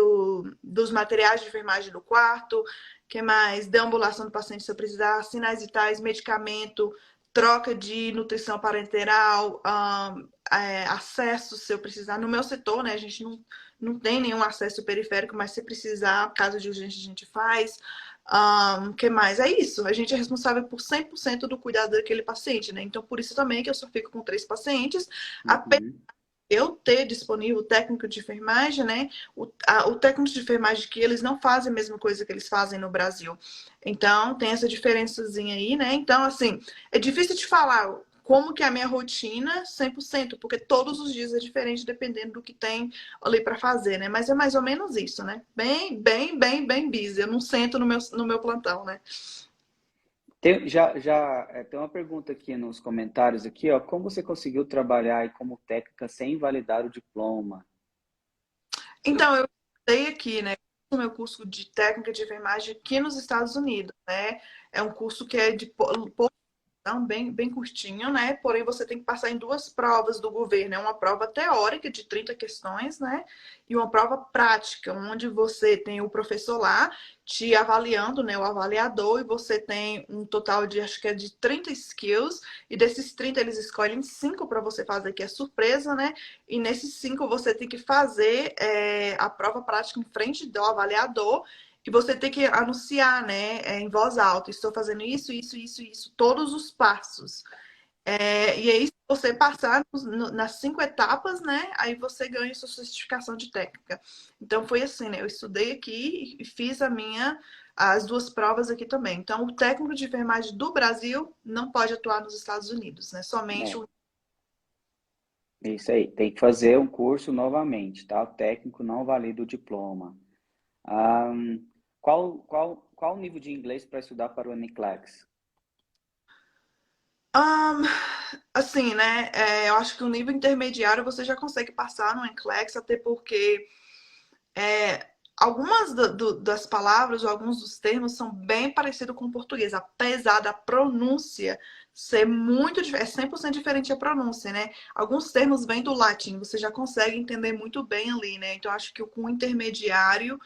dos materiais de enfermagem do quarto. Que mais? Deambulação do paciente se eu precisar, sinais vitais, medicamento, troca de nutrição parenteral, acesso, se eu precisar. No meu setor, né, a gente não tem nenhum acesso periférico, mas se precisar, caso de urgência, a gente faz. Que mais? É isso. A gente é responsável por 100% do cuidado daquele paciente, né? Então, por isso também que eu só fico com 3 pacientes. Uhum. Eu ter disponível o técnico de enfermagem, né? O técnico de enfermagem que eles não fazem a mesma coisa que eles fazem no Brasil. Então, tem essa diferençazinha aí, né? Então, assim, é difícil de falar como que é a minha rotina 100%, porque todos os dias é diferente dependendo do que tem ali para fazer, né? Mas é mais ou menos isso, né? Bem, bem, bem, bem busy. Eu não sento no meu plantão, né? Tem uma pergunta aqui nos comentários aqui, ó. Como você conseguiu trabalhar aí como técnica sem invalidar o diploma? Então, eu estudei aqui, né? O meu curso de técnica de enfermagem aqui nos Estados Unidos, né? É um curso que é de pouco, bem, bem curtinho, né? Porém, você tem que passar em 2 provas do governo. É uma prova teórica de 30 questões, né? E uma prova prática, onde você tem o professor lá te avaliando, né? O avaliador, e você tem um total de, acho que é de 30 skills, e desses 30 eles escolhem 5 para você fazer, que é surpresa, né? E nesses 5 você tem que fazer a prova prática em frente do avaliador, e você tem que anunciar, né, em voz alta, estou fazendo isso, isso, isso, isso, todos os passos. E aí, se você passar nas 5 etapas, né, aí você ganha sua certificação de técnica. Então, foi assim, né, eu estudei aqui e fiz as 2 provas aqui também. Então, o técnico de enfermagem do Brasil não pode atuar nos Estados Unidos, né, somente É, o... isso aí. Tem que fazer um curso novamente, tá? O técnico não valida o diploma. Ahn, qual o nível de inglês para estudar para o NCLEX? Um, assim, né, eu acho que o nível intermediário você já consegue passar no NCLEX, até porque algumas das palavras ou alguns dos termos são bem parecidos com o português, apesar da pronúncia ser muito é 100% diferente a pronúncia, né? Alguns termos vêm do latim, você já consegue entender muito bem ali, né? Então acho que com o intermediário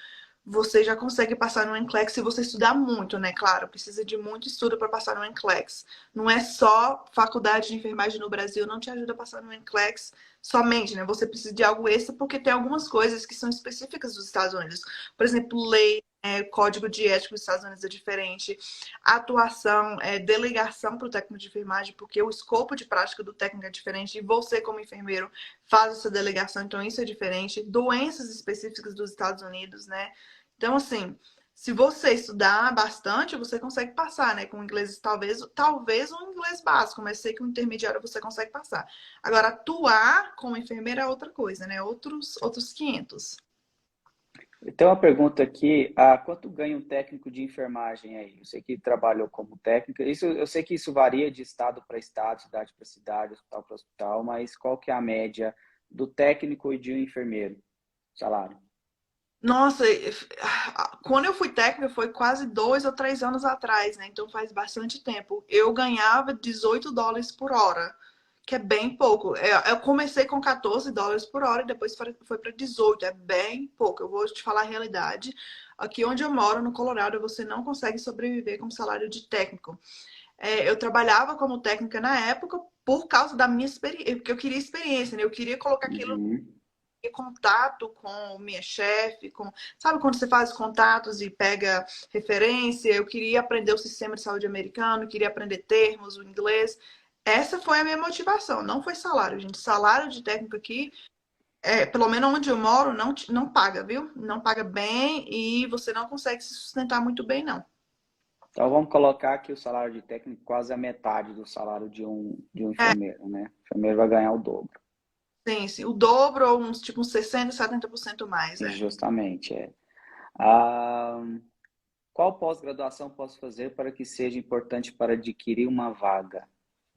você já consegue passar no NCLEX se você estudar muito, né? Claro, precisa de muito estudo para passar no NCLEX. Não é só faculdade de enfermagem no Brasil não te ajuda a passar no NCLEX, somente, né? Você precisa de algo extra porque tem algumas coisas que são específicas dos Estados Unidos. Por exemplo, lei, código de ética dos Estados Unidos é diferente, atuação, delegação para o técnico de enfermagem, porque o escopo de prática do técnico é diferente e você, como enfermeiro, faz essa delegação, então isso é diferente. Doenças específicas dos Estados Unidos, né? Então, assim, se você estudar bastante, você consegue passar, né? Com inglês, talvez um inglês básico, mas sei que o intermediário você consegue passar. Agora, atuar como enfermeira é outra coisa, né? Outros 500. Tem uma pergunta aqui, quanto ganha um técnico de enfermagem aí? Eu sei que trabalhou como técnico, eu sei que isso varia de estado para estado, cidade para cidade, hospital para hospital, mas qual que é a média do técnico e de um enfermeiro? Salário? Nossa, quando eu fui técnica foi quase 2 ou 3 anos atrás, né? Então faz bastante tempo. Eu ganhava US$ 18 por hora, que é bem pouco. Eu comecei com US$ 14 por hora e depois foi para 18. É bem pouco. Eu vou te falar a realidade. Aqui onde eu moro, no Colorado, você não consegue sobreviver com salário de técnico. Eu trabalhava como técnica na época por causa da minha experiência, porque eu queria experiência, né? Eu queria colocar aquilo Uhum. em contato com minha chefe, sabe quando você faz contatos e pega referência? Eu queria aprender o sistema de saúde americano, queria aprender termos, o inglês. Essa foi a minha motivação, não foi salário, gente. Salário de técnico aqui, pelo menos onde eu moro, não paga, viu? Não paga bem e você não consegue se sustentar muito bem, não. Então vamos colocar que o salário de técnico quase a metade do salário de um É, enfermeiro, né? O enfermeiro vai ganhar o dobro. sim, sim. O dobro ou uns 60, 70% mais, Justamente, é. Ah, qual pós-graduação posso fazer para que seja importante para adquirir uma vaga?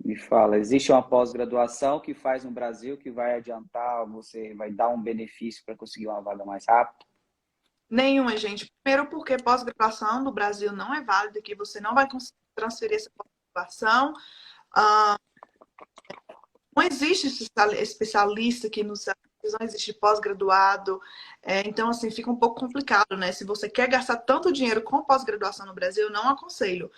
Me fala, existe uma pós-graduação que faz no Brasil que vai adiantar, você vai dar um benefício para conseguir uma vaga mais rápido? Nenhuma, gente. Primeiro porque pós-graduação no Brasil não é válida, que você não vai conseguir transferir essa pós-graduação. Não existe especialista aqui nos Estados Unidos, não existe pós-graduado. Então, assim, fica um pouco complicado, né? Se você quer gastar tanto dinheiro com pós-graduação no Brasil, eu não aconselho.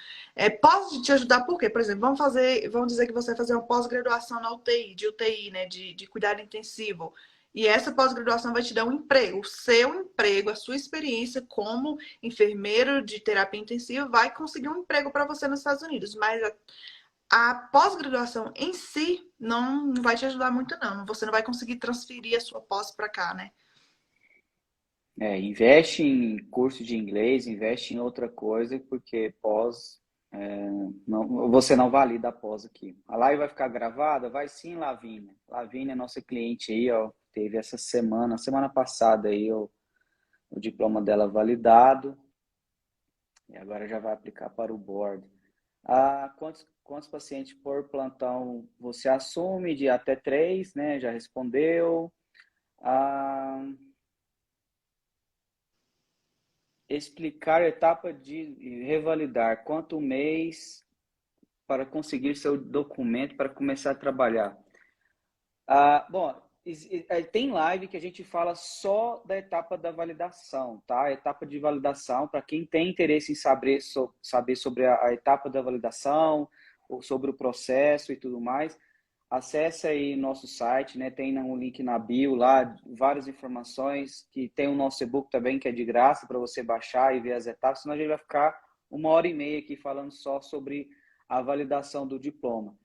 Pode te ajudar por quê? Por exemplo, vamos dizer que você vai fazer uma pós-graduação na UTI, de UTI, né? De cuidado intensivo. E essa pós-graduação vai te dar um emprego. O seu emprego, a sua experiência como enfermeiro de terapia intensiva vai conseguir um emprego para você nos Estados Unidos. Mas a pós-graduação em si não vai te ajudar muito, não. Você não vai conseguir transferir a sua pós para cá, né? Investe em curso de inglês, investe em outra coisa, porque você não valida a pós aqui. A live vai ficar gravada? Vai sim, Lavínia. Lavínia é nossa cliente aí, ó, teve essa semana passada aí, o diploma dela validado, e agora já vai aplicar para o board. Quantos pacientes por plantão você assume? De até 3, né? Já respondeu. Explicar a etapa de revalidar. Quanto mês para conseguir seu documento para começar a trabalhar? Bom, tem live que a gente fala só da etapa da validação, tá? A etapa de validação, para quem tem interesse em saber sobre a etapa da validação, ou sobre o processo e tudo mais, acesse aí nosso site, né? Tem um link na bio lá, várias informações, que tem o nosso e-book também, que é de graça para você baixar e ver as etapas, senão a gente vai ficar 1h30 aqui falando só sobre a validação do diploma.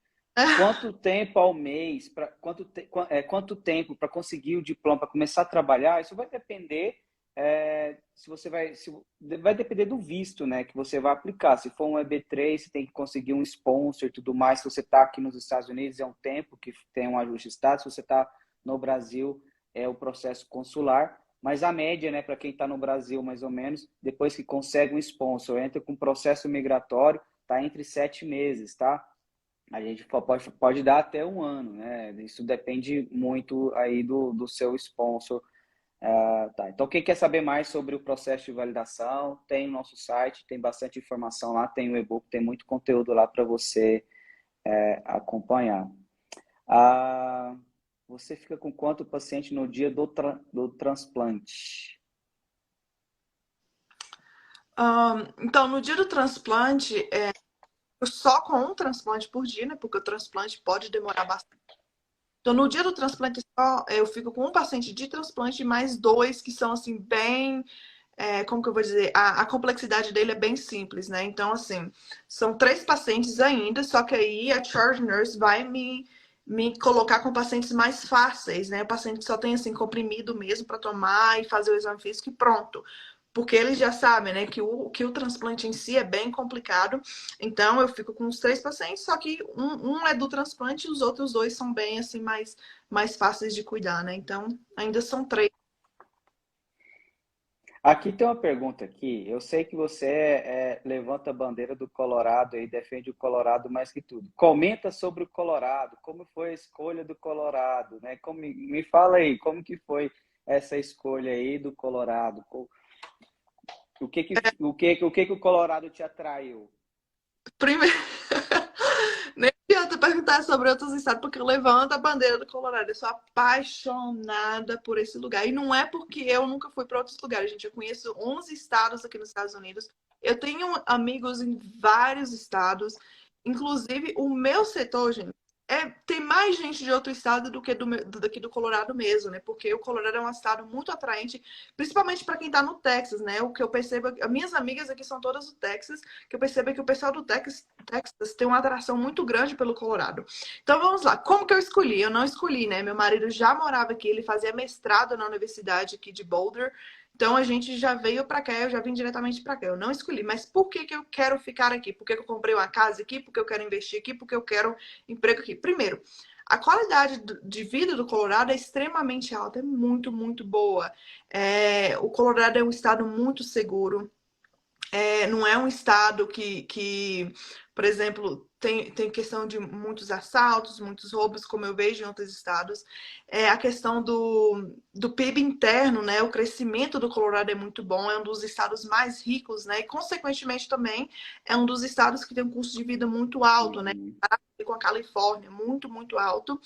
Quanto tempo ao mês, quanto tempo para conseguir o diploma, para começar a trabalhar, isso vai depender, vai depender do visto, né, que você vai aplicar. Se for um EB3, você tem que conseguir um sponsor e tudo mais. Se você está aqui nos Estados Unidos, é um tempo que tem um ajuste de status. Se você está no Brasil, é o processo consular. Mas a média, né, para quem está no Brasil, mais ou menos, depois que consegue um sponsor, entra com processo migratório, está entre 7 meses, tá? A gente pode dar até 1 ano, né? Isso depende muito aí do seu sponsor. Tá. Então, quem quer saber mais sobre o processo de validação, tem o nosso site, tem bastante informação lá, tem o e-book, tem muito conteúdo lá para você acompanhar. Você fica com quanto paciente no dia do transplante? Então, no dia do transplante, só com um transplante por dia, né? Porque o transplante pode demorar bastante. Então, no dia do transplante só, eu fico com um paciente de transplante e mais dois que são, assim, bem... como que eu vou dizer? A complexidade dele é bem simples, né? Então, assim, são 3 pacientes ainda, só que aí a charge nurse vai me colocar com pacientes mais fáceis, né? O paciente só tem, assim, comprimido mesmo para tomar e fazer o exame físico e pronto. Porque eles já sabem, né, que o transplante em si é bem complicado. Então, eu fico com os 3 pacientes, só que um é do transplante e os outros 2 são bem, assim, mais fáceis de cuidar, né? Então, ainda são 3. Aqui tem uma pergunta aqui. Eu sei que você levanta a bandeira do Colorado e defende o Colorado mais que tudo. Comenta sobre o Colorado. Como foi a escolha do Colorado, né? Me fala aí, como que foi essa escolha aí do Colorado? O que que o Colorado te atraiu? Primeiro, nem adianta perguntar sobre outros estados, porque eu levanto a bandeira do Colorado. Eu sou apaixonada por esse lugar. E não é porque eu nunca fui para outros lugares, gente. Eu conheço 11 estados aqui nos Estados Unidos. Eu tenho amigos em vários estados. Inclusive, o meu setor, gente, tem mais gente de outro estado do que daqui do Colorado mesmo, né? Porque o Colorado é um estado muito atraente, principalmente para quem está no Texas, né? O que eu percebo, as minhas amigas aqui são todas do Texas, que eu percebo é que o pessoal do Texas tem uma atração muito grande pelo Colorado. Então vamos lá, como que eu escolhi? Eu não escolhi, né? Meu marido já morava aqui, ele fazia mestrado na universidade aqui de Boulder. Então a gente já veio para cá, eu já vim diretamente para cá. Eu não escolhi, mas por que que eu quero ficar aqui? Por que que eu comprei uma casa aqui? Por que eu quero investir aqui? Por que eu quero emprego aqui? Primeiro, a qualidade de vida do Colorado é extremamente alta, é muito, muito boa. O Colorado é um estado muito seguro. Não é um estado por exemplo, tem questão de muitos assaltos, muitos roubos, como eu vejo em outros estados. A questão do PIB interno, né? O crescimento do Colorado é muito bom, é um dos estados mais ricos, né? E, consequentemente, também é um dos estados que tem um custo de vida muito alto, né? Uhum. Com a Califórnia, muito, muito alto.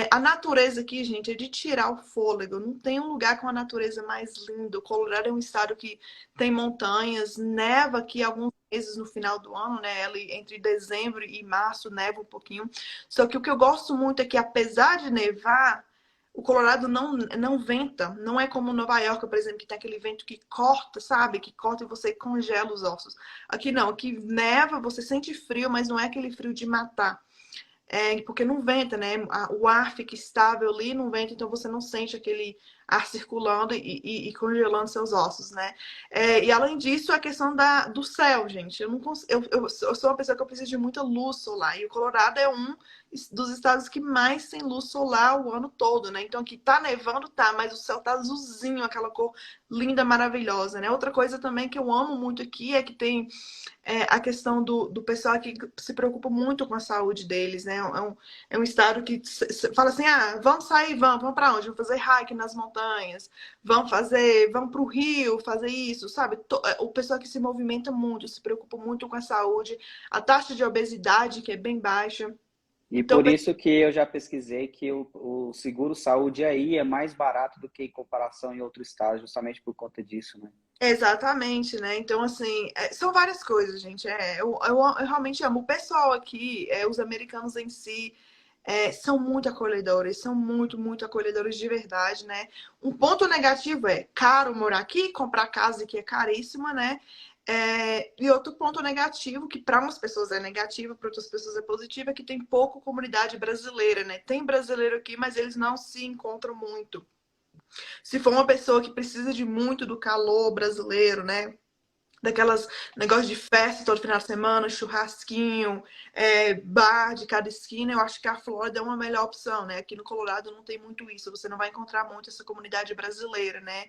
A natureza aqui, gente, é de tirar o fôlego. Não tem um lugar com a natureza mais linda. O Colorado é um estado que tem montanhas, neva aqui alguns meses no final do ano, né? Entre dezembro e março neva um pouquinho. Só que o que eu gosto muito é que, apesar de nevar, o Colorado não venta. Não é como Nova York, por exemplo, que tem aquele vento que corta, sabe? Que corta e você congela os ossos. Aqui não, aqui neva, você sente frio, mas não é aquele frio de matar. Porque não venta, né? O ar fica estável ali, não venta, então você não sente aquele ar circulando e congelando seus ossos, né? E além disso, a questão do céu, gente. Eu, não cons... eu sou uma pessoa que eu preciso de muita luz solar, e o Colorado é um dos estados que mais tem luz solar o ano todo, né? Então aqui tá nevando, tá, mas o céu tá azulzinho, aquela cor linda, maravilhosa, né? Outra coisa também que eu amo muito aqui é que tem a questão do pessoal que se preocupa muito com a saúde deles, né? É um estado que fala assim, vamos sair, vamos para onde? Vamos fazer hike nas montanhas, vamos para o rio, fazer isso, sabe? O pessoal que se movimenta muito, se preocupa muito com a saúde, a taxa de obesidade, que é bem baixa. E Então, por isso que eu já pesquisei que o seguro-saúde aí é mais barato do que em comparação em outro estado, justamente por conta disso, né? exatamente, né? Então, assim, são várias coisas, gente. Eu realmente amo. O pessoal aqui, os americanos em si, são muito acolhedores, são muito, muito acolhedores de verdade, né? Um ponto negativo é caro morar aqui, comprar casa aqui é caríssima, né? E outro ponto negativo, que para umas pessoas é negativo, para outras pessoas é positivo, é que tem pouco comunidade brasileira, né? Tem brasileiro aqui, mas eles não se encontram muito. Se for uma pessoa que precisa de muito do calor brasileiro, né? Daquelas negócios de festa todo final de semana, churrasquinho, bar de cada esquina, eu acho que a Flórida é uma melhor opção, né? Aqui no Colorado não tem muito isso, você não vai encontrar muito essa comunidade brasileira, né?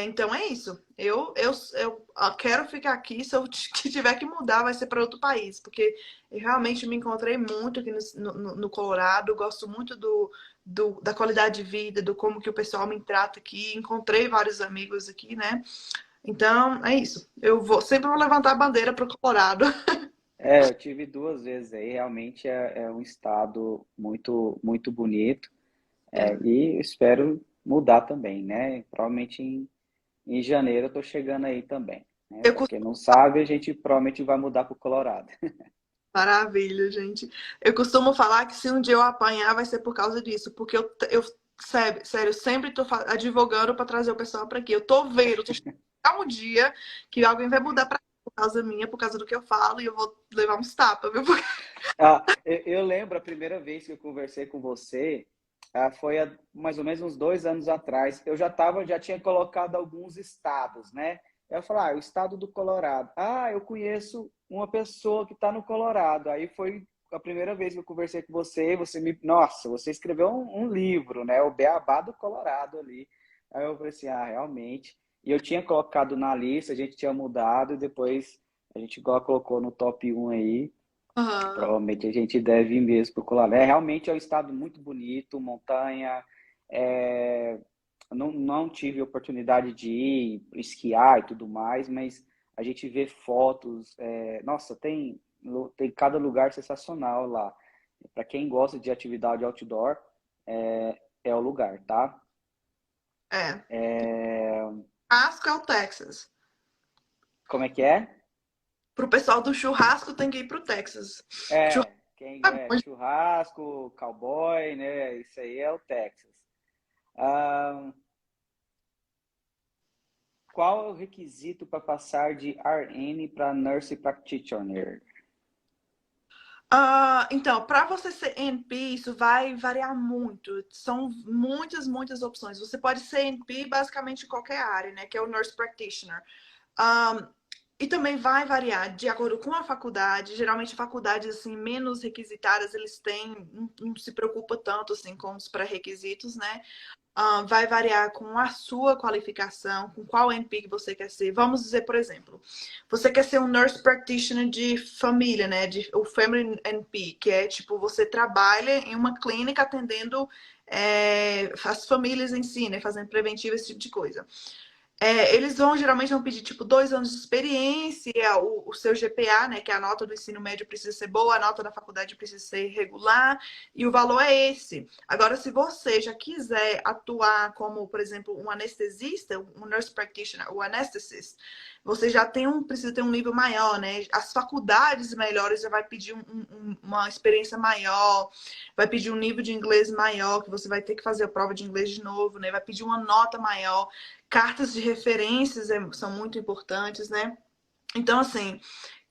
Então é isso. Eu quero ficar aqui. Se eu tiver que mudar, vai ser para outro país, porque eu realmente me encontrei muito aqui no Colorado. Gosto muito da qualidade de vida, do como que o pessoal me trata aqui. Encontrei vários amigos aqui, né? Então é isso. Sempre vou levantar a bandeira para o Colorado. Eu tive 2 vezes aí, realmente é um estado muito, muito bonito, e espero mudar também, né? Provavelmente em janeiro eu tô chegando aí também, né? Eu Para quem não sabe, a gente provavelmente vai mudar para o Colorado. Maravilha, gente. Eu costumo falar que se um dia eu apanhar, vai ser por causa disso, porque sério, eu sempre tô advogando para trazer o pessoal para aqui. Eu tô vendo, tô chegando um dia que alguém vai mudar para por causa minha, por causa do que eu falo, e eu vou levar uns tapas, viu? Eu lembro a primeira vez que eu conversei com você, foi há mais ou menos uns 2 anos atrás. Já tinha colocado alguns estados, né? Eu falei, o estado do Colorado. Eu conheço uma pessoa que está no Colorado. Aí foi a primeira vez que eu conversei com você, nossa, você escreveu um livro, né? O Beabá do Colorado ali. Aí eu falei assim, realmente. E eu tinha colocado na lista, a gente tinha mudado, e depois a gente colocou no top 1 aí. Aham. Provavelmente a gente deve ir mesmo para o Colorado. Realmente é um estado muito bonito, montanha. é, não tive oportunidade de ir esquiar e tudo mais, mas a gente vê fotos. Nossa, tem cada lugar sensacional lá. Para quem gosta de atividade outdoor, é o lugar, tá? É. É, Churrasco é o Texas. como é que é? Pro pessoal do churrasco tem que ir pro Texas. Churrasco Quem é é bom. churrasco, cowboy, né? Isso aí é o Texas. Ah, Qual é o requisito para passar de RN para Nurse Practitioner? Então, para você ser NP, isso vai variar muito. São muitas opções. Você pode ser NP basicamente em qualquer área, né? Que é o Nurse Practitioner. Um, e também vai variar de acordo com a faculdade. Geralmente, faculdades assim, menos requisitadas, eles têm, não se preocupa tanto assim com os pré-requisitos, né? Vai variar com a sua qualificação, com qual NP que você quer ser. Vamos dizer, por exemplo, você quer ser um nurse practitioner de família, né? O Family NP, que é tipo, você trabalha em uma clínica atendendo as famílias em si, né? Fazendo preventivo, esse tipo de coisa. Eles geralmente vão pedir, tipo, 2 anos de experiência, o seu GPA, né, que é a nota do ensino médio precisa ser boa, a nota da faculdade precisa ser regular, e o valor é esse. Agora, se você já quiser atuar como, por exemplo, um anestesista, um nurse practitioner, o anesthetist, você já precisa ter um nível maior, né? As faculdades melhores já vai pedir uma experiência maior, vai pedir um nível de inglês maior, que você vai ter que fazer a prova de inglês de novo, né? Vai pedir uma nota maior. Cartas de referências são muito importantes, né? Então, assim,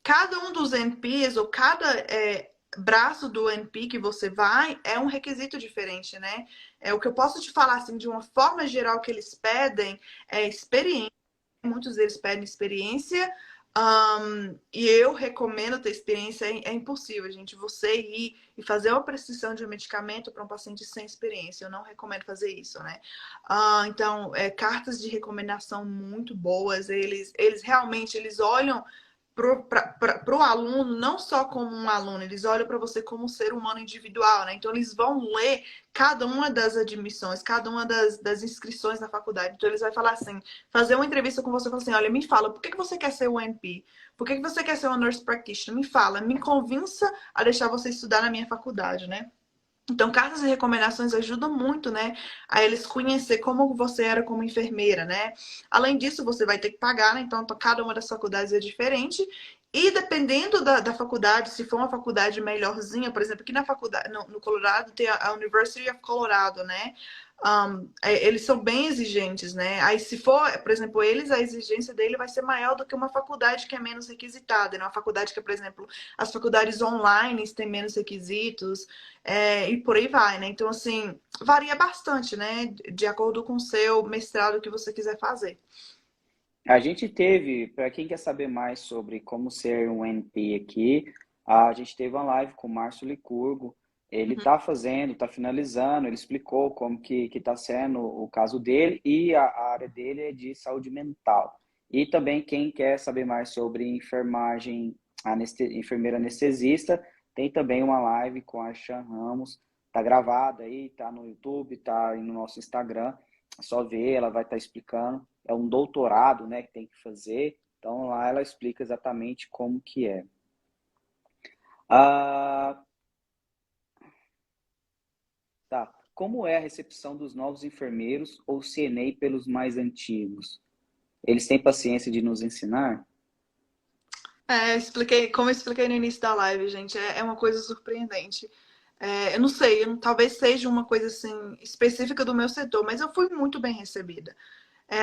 cada um dos NPs ou cada braço do NP que você vai é um requisito diferente, né? O que eu posso te falar, assim, de uma forma geral que eles pedem é experiência. Muitos deles pedem experiência. E eu recomendo ter experiência. É impossível, gente, você ir e fazer uma prescrição de um medicamento para um paciente sem experiência. Eu não recomendo fazer isso, né? Então, cartas de recomendação muito boas. Eles realmente olham para o aluno não só como um aluno, eles olham para você como um ser humano individual, né? Então, eles vão ler cada uma das admissões, cada uma das inscrições na faculdade. Então, eles vão falar assim, fazer uma entrevista com você e falar assim, olha, me fala, por que você quer ser um NP? Por que você quer ser uma nurse practitioner? Me fala, me convença a deixar você estudar na minha faculdade, né? Então, cartas e recomendações ajudam muito, né? A eles conhecer como você era como enfermeira, né? Além disso, você vai ter que pagar, né? Então, cada uma das faculdades é diferente. E dependendo da faculdade, se for uma faculdade melhorzinha, por exemplo, aqui na faculdade, no Colorado, tem a University of Colorado, né? Eles são bem exigentes, né? Aí, se for, por exemplo, a exigência dele vai ser maior do que uma faculdade que é menos requisitada, né? Uma faculdade que, por exemplo, as faculdades online têm menos requisitos, e por aí vai, né? Então, assim, varia bastante, né? De acordo com o seu mestrado que você quiser fazer. A gente teve, para quem quer saber mais sobre como ser um NP aqui, a gente teve uma live com o Márcio Licurgo. Ele Uhum. está fazendo, está finalizando, ele explicou como que está sendo o caso dele e a área dele é de saúde mental. E também quem quer saber mais sobre enfermagem, enfermeira anestesista, tem também uma live com a Chan Ramos, está gravada aí, está no YouTube, está no nosso Instagram, é só ver, ela vai estar explicando. É um doutorado, né, que tem que fazer. Então lá ela explica exatamente como que é. Ah, tá. Como é a recepção dos novos enfermeiros ou CNA pelos mais antigos? Eles têm paciência de nos ensinar? Como eu expliquei no início da live, gente, é uma coisa surpreendente. Eu não sei, talvez seja uma coisa assim específica do meu setor, mas eu fui muito bem recebida.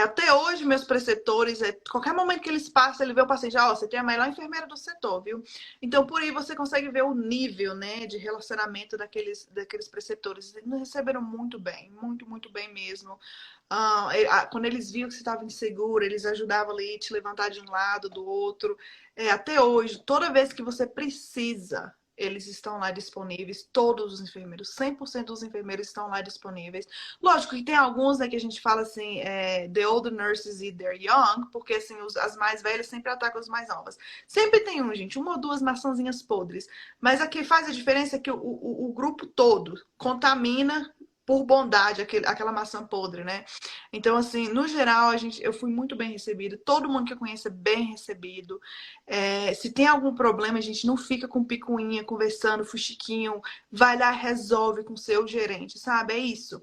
Até hoje, meus preceptores, qualquer momento que eles passam, ele vê o paciente, você tem a melhor enfermeira do setor, viu? Então, por aí você consegue ver o nível, né, de relacionamento daqueles preceptores. Eles nos receberam muito bem, muito, muito bem mesmo. Quando eles viam que você estava inseguro, eles ajudavam ali, te levantar de um lado, do outro. Até hoje, toda vez que você precisa, eles estão lá disponíveis, todos os enfermeiros, 100% dos enfermeiros estão lá disponíveis. Lógico que tem alguns, né, que a gente fala assim, the older nurses e they're young, porque assim, as mais velhas sempre atacam as mais novas. Sempre tem gente, uma ou duas maçãzinhas podres. Mas a que faz a diferença é que o grupo todo contamina por bondade aquela maçã podre, né? Então, assim, no geral, eu fui muito bem recebida. Todo mundo que eu conheço é bem recebido. Se tem algum problema, a gente não fica com picuinha, conversando, fuxiquinho. Vai lá, resolve com o seu gerente, sabe? É isso.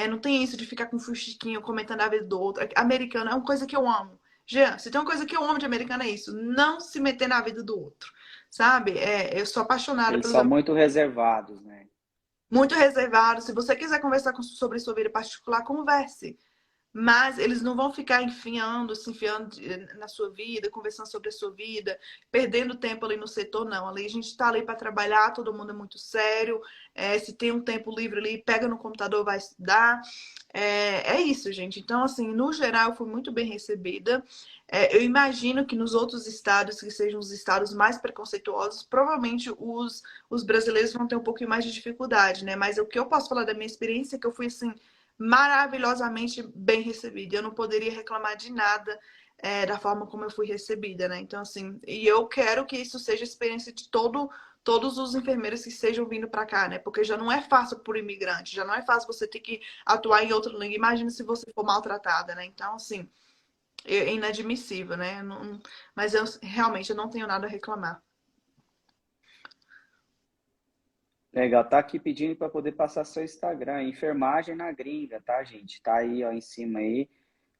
Não tem isso de ficar com fuxiquinho, comentando a vida do outro. Americano é uma coisa que eu amo. Jean, se tem uma coisa que eu amo de americano é isso. Não se meter na vida do outro, sabe? Eu sou apaixonada Eles pelos são muito reservados, né? muito reservados. Se você quiser conversar sobre sua vida particular, converse. Mas eles não vão ficar se enfiando na sua vida, conversando sobre a sua vida, perdendo tempo ali no setor, não. Ali a gente está ali para trabalhar, todo mundo é muito sério. Se tem um tempo livre ali, pega no computador, vai estudar. É isso, gente. Então, assim, no geral, eu fui muito bem recebida. Eu imagino que nos outros estados, que sejam os estados mais preconceituosos, provavelmente os brasileiros vão ter um pouquinho mais de dificuldade, né? Mas o que eu posso falar da minha experiência é que eu fui, assim, maravilhosamente bem recebida. Eu não poderia reclamar de nada da forma como eu fui recebida, né? Então, assim, e eu quero que isso seja a experiência de todos os enfermeiros que estejam vindo para cá, né? Porque já não é fácil por imigrante, já não é fácil você ter que atuar em outra língua. Imagina se você for maltratada, né? Então, assim, é inadmissível, né? Mas realmente eu não tenho nada a reclamar. Legal, tá aqui pedindo para poder passar seu Instagram, enfermagem na gringa, tá, gente? Tá aí, ó, em cima aí.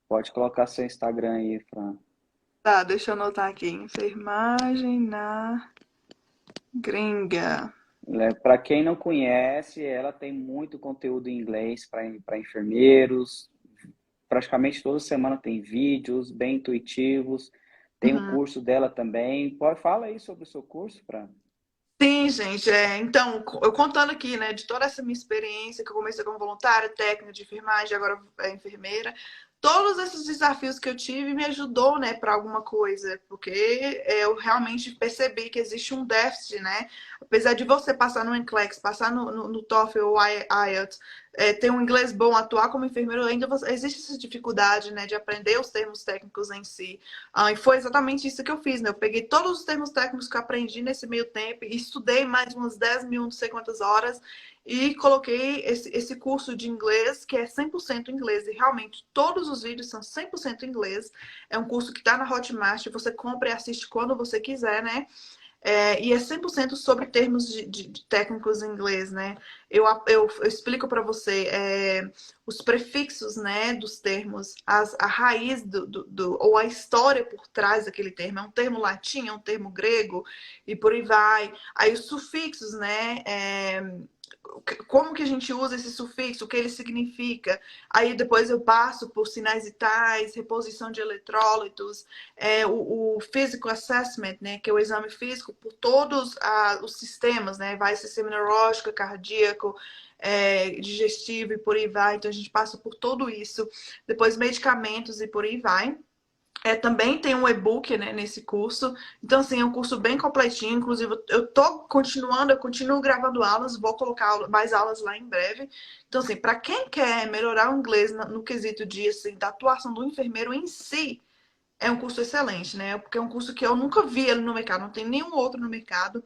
Pode colocar seu Instagram aí, Fran. Tá, deixa eu anotar aqui. Enfermagem na gringa. Para quem não conhece, ela tem muito conteúdo em inglês para enfermeiros. Praticamente toda semana tem vídeos bem intuitivos. Tem um Uhum. curso dela também. Fala aí sobre o seu curso, Fran. Sim, gente. Então, eu contando aqui, né, de toda essa minha experiência, que eu comecei como voluntária, técnica de enfermagem, agora enfermeira, todos esses desafios que eu tive me ajudou, né, para alguma coisa, porque eu realmente percebi que existe um déficit, né? Apesar de você passar no NCLEX, passar no TOEFL ou IELTS, ter um inglês bom, atuar como enfermeiro, ainda existe essa dificuldade, né, de aprender os termos técnicos em si. E foi exatamente isso que eu fiz, né? Eu peguei todos os termos técnicos que eu aprendi nesse meio tempo e estudei mais umas 10 mil, não sei quantas horas, e coloquei esse curso de inglês, que é 100% inglês, e realmente todos os vídeos são 100% inglês. É um curso que está na Hotmart, você compra e assiste quando você quiser, né? E é 100% sobre termos de técnicos em inglês, né? Eu explico para você os prefixos, né, dos termos, a raiz ou a história por trás daquele termo. É um termo latim, é um termo grego, e por aí vai. Aí os sufixos, né? Como que a gente usa esse sufixo, o que ele significa. Aí depois eu passo por sinais vitais, reposição de eletrólitos, o physical assessment, né, que é o exame físico por todos os sistemas, né, vai sistema neurológico, cardíaco, digestivo e por aí vai. Então a gente passa por tudo isso. Depois medicamentos e por aí vai. Também tem um e-book, né, nesse curso. Então, assim, é um curso bem completinho. Inclusive, eu continuo gravando aulas, vou colocar mais aulas lá em breve. Então, assim, para quem quer melhorar o inglês no quesito de, assim, da atuação do enfermeiro em si, é um curso excelente, né? Porque é um curso que eu nunca vi ele no mercado, não tem nenhum outro no mercado.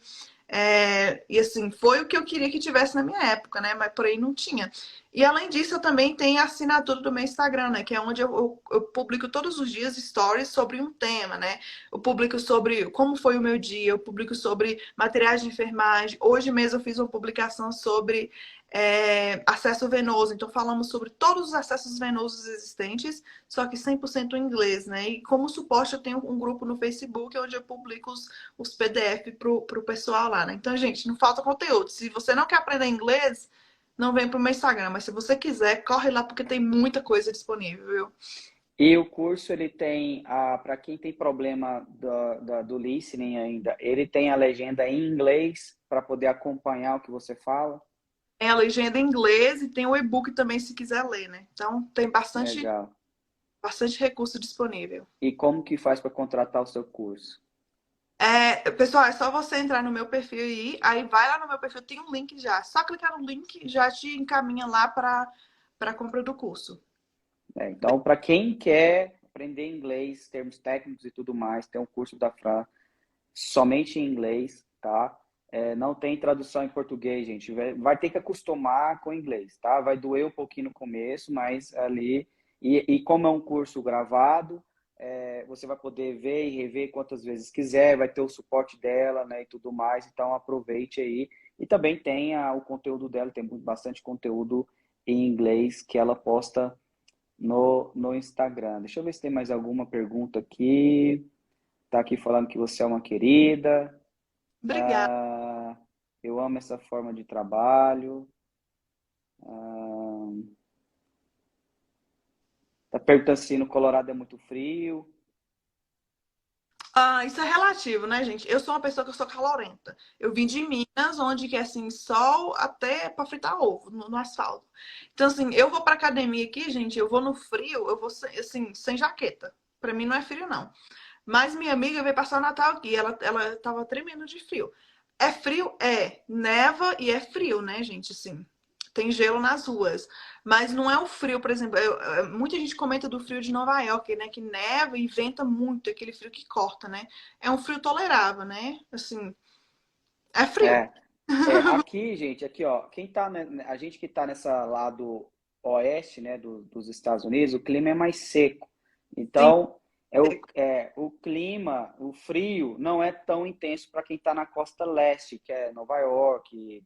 E assim, foi o que eu queria que tivesse na minha época, né? Mas por aí não tinha. E além disso, eu também tenho a assinatura do meu Instagram, né? Que é onde eu publico todos os dias stories sobre um tema, né? Eu publico sobre como foi o meu dia, eu publico sobre materiais de enfermagem. Hoje mesmo eu fiz uma publicação sobre acesso venoso. Então, falamos sobre todos os acessos venosos existentes, só que 100% em inglês, né? E como suporte, eu tenho um grupo no Facebook onde eu publico os PDF pro pessoal lá, né? Então, gente, não falta conteúdo. Se você não quer aprender inglês, não vem pro meu Instagram. Mas se você quiser, corre lá porque tem muita coisa disponível, viu? E o curso, ele tem, para quem tem problema do listening ainda, ele tem a legenda em inglês para poder acompanhar o que você fala? Tem a legenda em inglês e tem o e-book também, se quiser ler, né? Então, tem Legal. bastante recurso disponível. E como que faz para contratar o seu curso? Pessoal, é só você entrar no meu perfil aí vai lá no meu perfil, tem um link já. Só clicar no link, já te encaminha lá para a compra do curso. Então, para quem quer aprender inglês, termos técnicos e tudo mais, tem um curso da Fran somente em inglês, tá? Não tem tradução em português, gente. Vai ter que acostumar com o inglês, tá? Vai doer um pouquinho no começo, mas ali... E como é um curso gravado, você vai poder ver e rever quantas vezes quiser, vai ter o suporte dela, né, e tudo mais. Então, aproveite aí. E também tem o conteúdo dela, tem bastante conteúdo em inglês que ela posta no Instagram. Deixa eu ver se tem mais alguma pergunta aqui. Tá aqui falando que você é uma querida. Obrigada. Eu amo essa forma de trabalho. Tá perguntando se no Colorado é muito frio. Isso é relativo, né, gente? Eu sou uma pessoa que eu sou calorenta. Eu vim de Minas, onde que é assim, sol até para fritar ovo no asfalto. Então, assim, eu vou pra academia aqui, gente, eu vou no frio, eu vou assim, sem jaqueta. Pra mim não é frio, não. Mas minha amiga veio passar o Natal aqui, ela tava tremendo de frio. É frio? É. Neva e é frio, né, gente? Assim, tem gelo nas ruas. Mas não é o frio, por exemplo. Muita gente comenta do frio de Nova York, né? Que neva e venta muito, aquele frio que corta, né? É um frio tolerável, né? Assim, é frio. É, aqui, gente, aqui, ó, a gente que tá nessa lado oeste, né, dos Estados Unidos, o clima é mais seco. Sim. Então, o clima, o frio, não é tão intenso para quem está na costa leste, que é Nova York,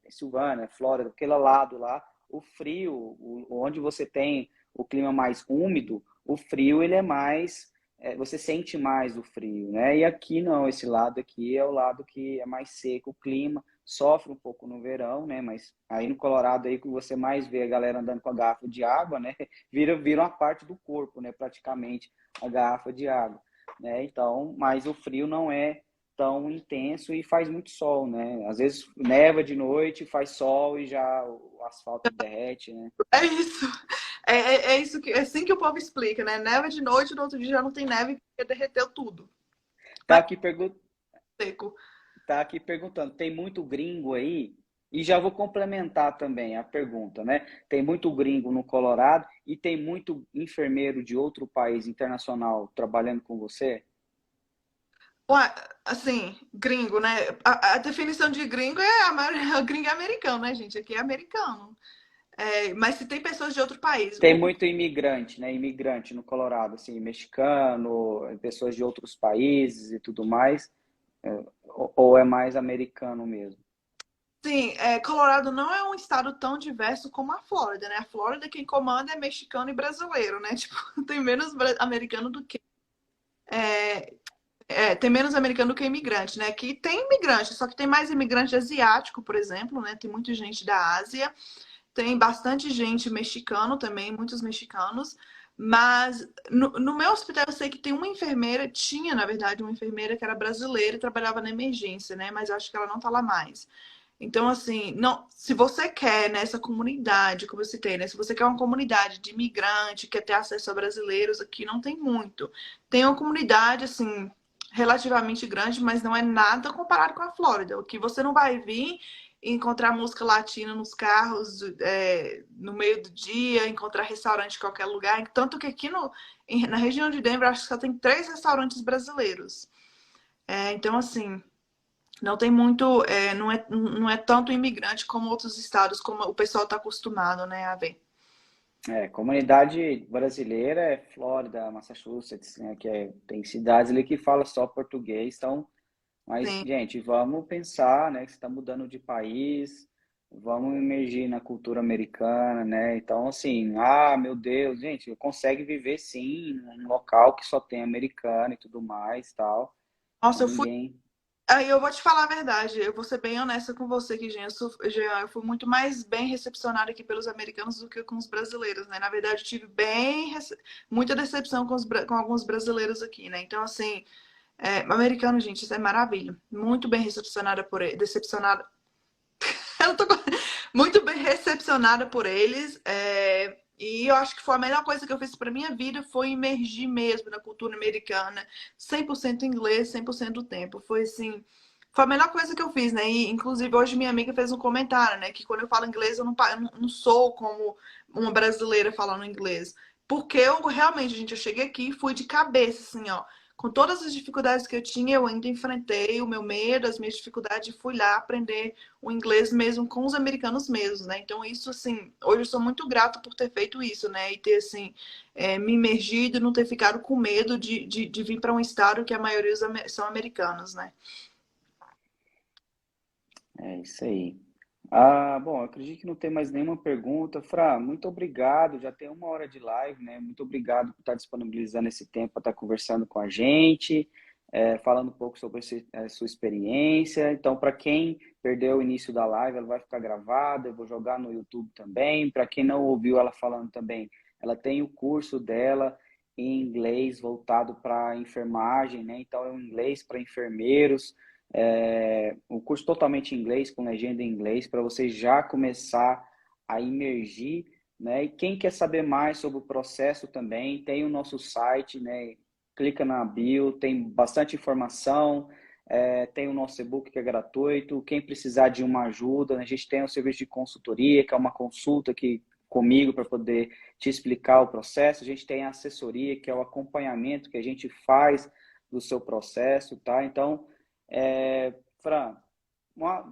Pensilvânia, Flórida, aquele lado lá. O frio, onde você tem o clima mais úmido, o frio ele é mais você sente mais o frio, né? E aqui não, esse lado aqui é o lado que é mais seco, o clima sofre um pouco no verão, né? Mas aí no Colorado aí que você mais vê a galera andando com a garrafa de água, né? Vira uma parte do corpo, né? Praticamente a garrafa de água, né? Então, mas o frio não é tão intenso e faz muito sol, né? Às vezes neva de noite, faz sol e já o asfalto derrete, né? É isso. Isso que é assim que o povo explica, né? Neva de noite, no outro dia já não tem neve porque derreteu tudo. Tá Mas aqui perguntando. seco. Tá aqui perguntando, tem muito gringo aí? E já vou complementar também a pergunta, né? Tem muito gringo no Colorado e tem muito enfermeiro de outro país internacional trabalhando com você? Ué, assim, gringo, né? A definição de gringo é gringo é americano, né, gente? Aqui é americano. Mas se tem pessoas de outro país, Tem muito imigrante, né? Imigrante no Colorado, assim, mexicano, pessoas de outros países e tudo mais, ou é mais americano mesmo? sim, Colorado não é um estado tão diverso como a Flórida, né? A Flórida quem comanda é mexicano e brasileiro, né? Tipo, tem menos americano do que é, tem menos americano do que imigrante, né? Aqui tem imigrante, só que tem mais imigrante asiático, por exemplo, né? Tem muita gente da Ásia. Tem bastante gente mexicano também, muitos mexicanos. Mas no meu hospital eu sei que tem uma enfermeira, tinha na verdade uma enfermeira que era brasileira e trabalhava na emergência, né? Mas eu acho que ela não tá lá mais. Então, assim, não, se você quer nessa comunidade, como você tem, né? Se você quer uma comunidade de imigrante, quer ter acesso a brasileiros, aqui não tem muito. Tem uma comunidade, assim, relativamente grande, mas não é nada comparado com a Flórida. O que você não vai vir encontrar música latina nos carros no meio do dia, encontrar restaurante em qualquer lugar. Tanto que aqui na região de Denver, acho que só tem 3 restaurantes brasileiros. Então, assim, Não tem muito, não é tanto imigrante como outros estados, como o pessoal está acostumado, né, a ver. Comunidade brasileira é Flórida, Massachusetts, né, tem cidades ali que falam só português, então, mas, Sim. gente, vamos pensar, né, que você está mudando de país, vamos emergir na cultura americana, né, então, assim, meu Deus, gente, consegue viver, sim, num local que só tem americano e tudo mais, tal, então Nossa, ninguém... aí eu vou te falar a verdade, eu vou ser bem honesta com você aqui, Jean. Jean, eu fui muito mais bem recepcionada aqui pelos americanos do que com os brasileiros, né? Na verdade, eu tive muita decepção com alguns brasileiros aqui, né? Então, assim, americano, gente, isso é maravilha. Muito bem recepcionada por ele, decepcionada. Eu tô muito bem recepcionada por eles. E eu acho que foi a melhor coisa que eu fiz pra minha vida foi imergir mesmo na cultura americana, 100% inglês, 100% do tempo. Foi assim, foi a melhor coisa que eu fiz, né? E inclusive hoje minha amiga fez um comentário, né, que quando eu falo inglês eu não sou como uma brasileira falando inglês. Porque eu realmente, gente, eu cheguei aqui e fui de cabeça, assim, ó. Com todas as dificuldades que eu tinha, eu ainda enfrentei o meu medo, as minhas dificuldades e fui lá aprender o inglês mesmo com os americanos mesmos, né? Então, isso, assim, hoje eu sou muito grata por ter feito isso, né? E ter, assim, me imergido, não ter ficado com medo de vir para um estado que a maioria são americanos, né? É isso aí. Bom, eu acredito que não tem mais nenhuma pergunta. Fra, muito obrigado. Já tem 1 hora de live, né? Muito obrigado por estar disponibilizando esse tempo para estar conversando com a gente, falando um pouco sobre a sua experiência. Então, para quem perdeu o início da live, ela vai ficar gravada. Eu vou jogar no YouTube também. Para quem não ouviu ela falando também, ela tem o curso dela em inglês voltado para enfermagem, né? Então, é um inglês para enfermeiros. Um curso totalmente em inglês, com legenda em inglês, para você já começar a imergir, né? E quem quer saber mais sobre o processo também, tem o nosso site, né? Clica na bio, tem bastante informação, tem o nosso e-book que é gratuito. Quem precisar de uma ajuda, a gente tem o serviço de consultoria, que é uma consulta aqui comigo para poder te explicar o processo. A gente tem a assessoria, que é o acompanhamento que a gente faz do seu processo, tá? Então, Fran, uma,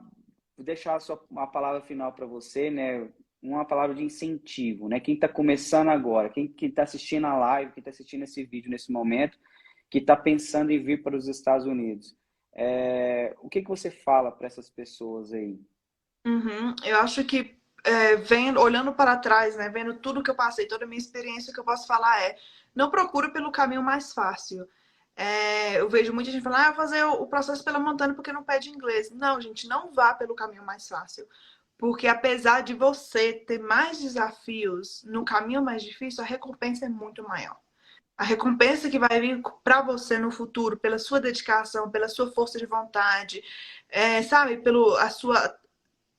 vou deixar uma palavra final para você, né? Uma palavra de incentivo, né? Quem está começando agora, quem está assistindo a live, quem está assistindo esse vídeo nesse momento, que está pensando em vir para os Estados Unidos, o que você fala para essas pessoas aí? Uhum. Eu acho que olhando para trás, né, vendo tudo que eu passei, toda a minha experiência, o que eu posso falar não procure pelo caminho mais fácil. Eu vejo muita gente falando, vou fazer o processo pela montanha porque não pede inglês. Não, gente, não vá pelo caminho mais fácil. Porque apesar de você ter mais desafios no caminho mais difícil, a recompensa é muito maior. A recompensa que vai vir para você no futuro, pela sua dedicação, pela sua força de vontade, sabe, pela a sua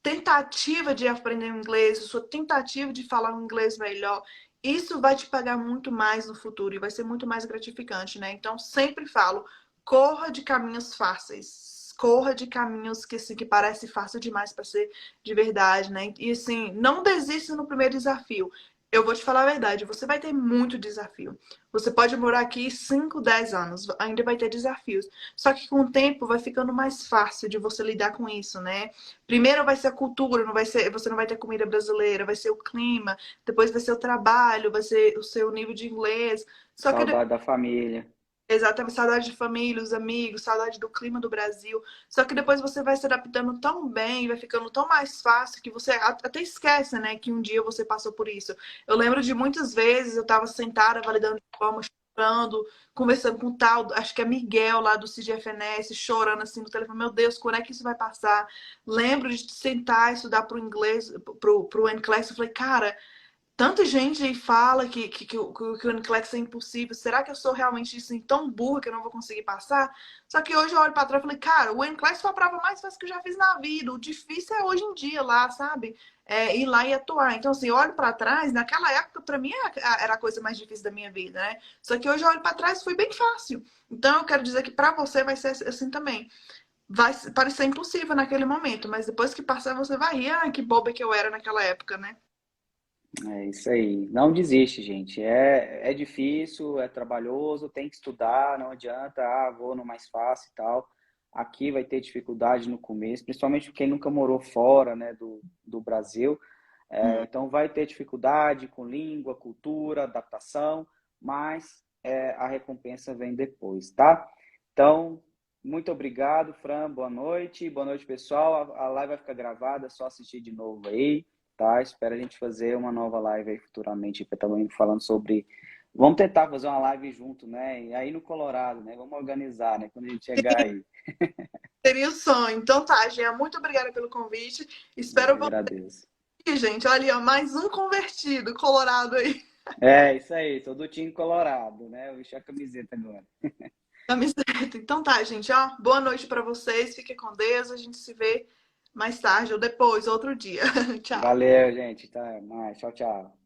tentativa de aprender inglês, a sua tentativa de falar um inglês melhor, isso vai te pagar muito mais no futuro e vai ser muito mais gratificante, né? Então, sempre falo, corra de caminhos fáceis. Corra de caminhos que, assim, que parece fácil demais para ser de verdade, né? E assim, não desista no primeiro desafio. Eu vou te falar a verdade, você vai ter muito desafio. Você pode morar aqui 5, 10 anos, ainda vai ter desafios. Só que com o tempo vai ficando mais fácil de você lidar com isso, né? Primeiro vai ser a cultura, você não vai ter comida brasileira, vai ser o clima, depois vai ser o trabalho, vai ser o seu nível de inglês. Só que Saudade da família. exatamente, saudade de família, os amigos, saudade do clima do Brasil. Só que depois você vai se adaptando tão bem, vai ficando tão mais fácil que você até esquece, né, que um dia você passou por isso. Eu lembro de muitas vezes eu estava sentada validando diploma, chorando, conversando com o tal, acho que é Miguel lá do CGFNS, chorando assim no telefone, meu Deus, quando é que isso vai passar? Lembro de sentar e estudar pro inglês, pro NCLEX, eu falei, cara, tanta gente aí fala que o NCLEX é impossível. Será que eu sou realmente assim, tão burra que eu não vou conseguir passar? Só que hoje eu olho pra trás e falei, cara, o NCLEX foi a prova mais fácil que eu já fiz na vida. O difícil é hoje em dia lá, sabe? Ir lá e atuar. Então, assim, eu olho pra trás, naquela época, pra mim, era a coisa mais difícil da minha vida, né? Só que hoje eu olho pra trás e foi bem fácil. Então, eu quero dizer que pra você vai ser assim também. Vai parecer impossível naquele momento, mas depois que passar, você vai rir. Ah, que boba que eu era naquela época, né? É isso aí. Não desiste, gente. É difícil, é trabalhoso, tem que estudar, não adianta, vou no mais fácil e tal. aqui vai ter dificuldade no começo, principalmente quem nunca morou fora, né, do Brasil. Então vai ter dificuldade com língua, cultura, adaptação, mas a recompensa vem depois, tá? Então, muito obrigado, Fran, boa noite, pessoal. A live vai ficar gravada, é só assistir de novo aí, tá? Espero a gente fazer uma nova live aí futuramente, que também falando sobre... Vamos tentar fazer uma live junto, né? E aí no Colorado, né? Vamos organizar, né? Quando a gente chegar aí. Seria o sonho. Então tá, Jean, muito obrigada pelo convite. Eu Espero que agradeço. você, gente. Olha aí, ó, mais um convertido colorado aí. Isso aí, sou do time Colorado, né? Vou vestir a camiseta agora. Camiseta. Então tá, gente, ó. Boa noite pra vocês. Fiquem com Deus. A gente se vê mais tarde ou depois, outro dia. Tchau. Valeu, gente. Tá, mais. Tchau, tchau.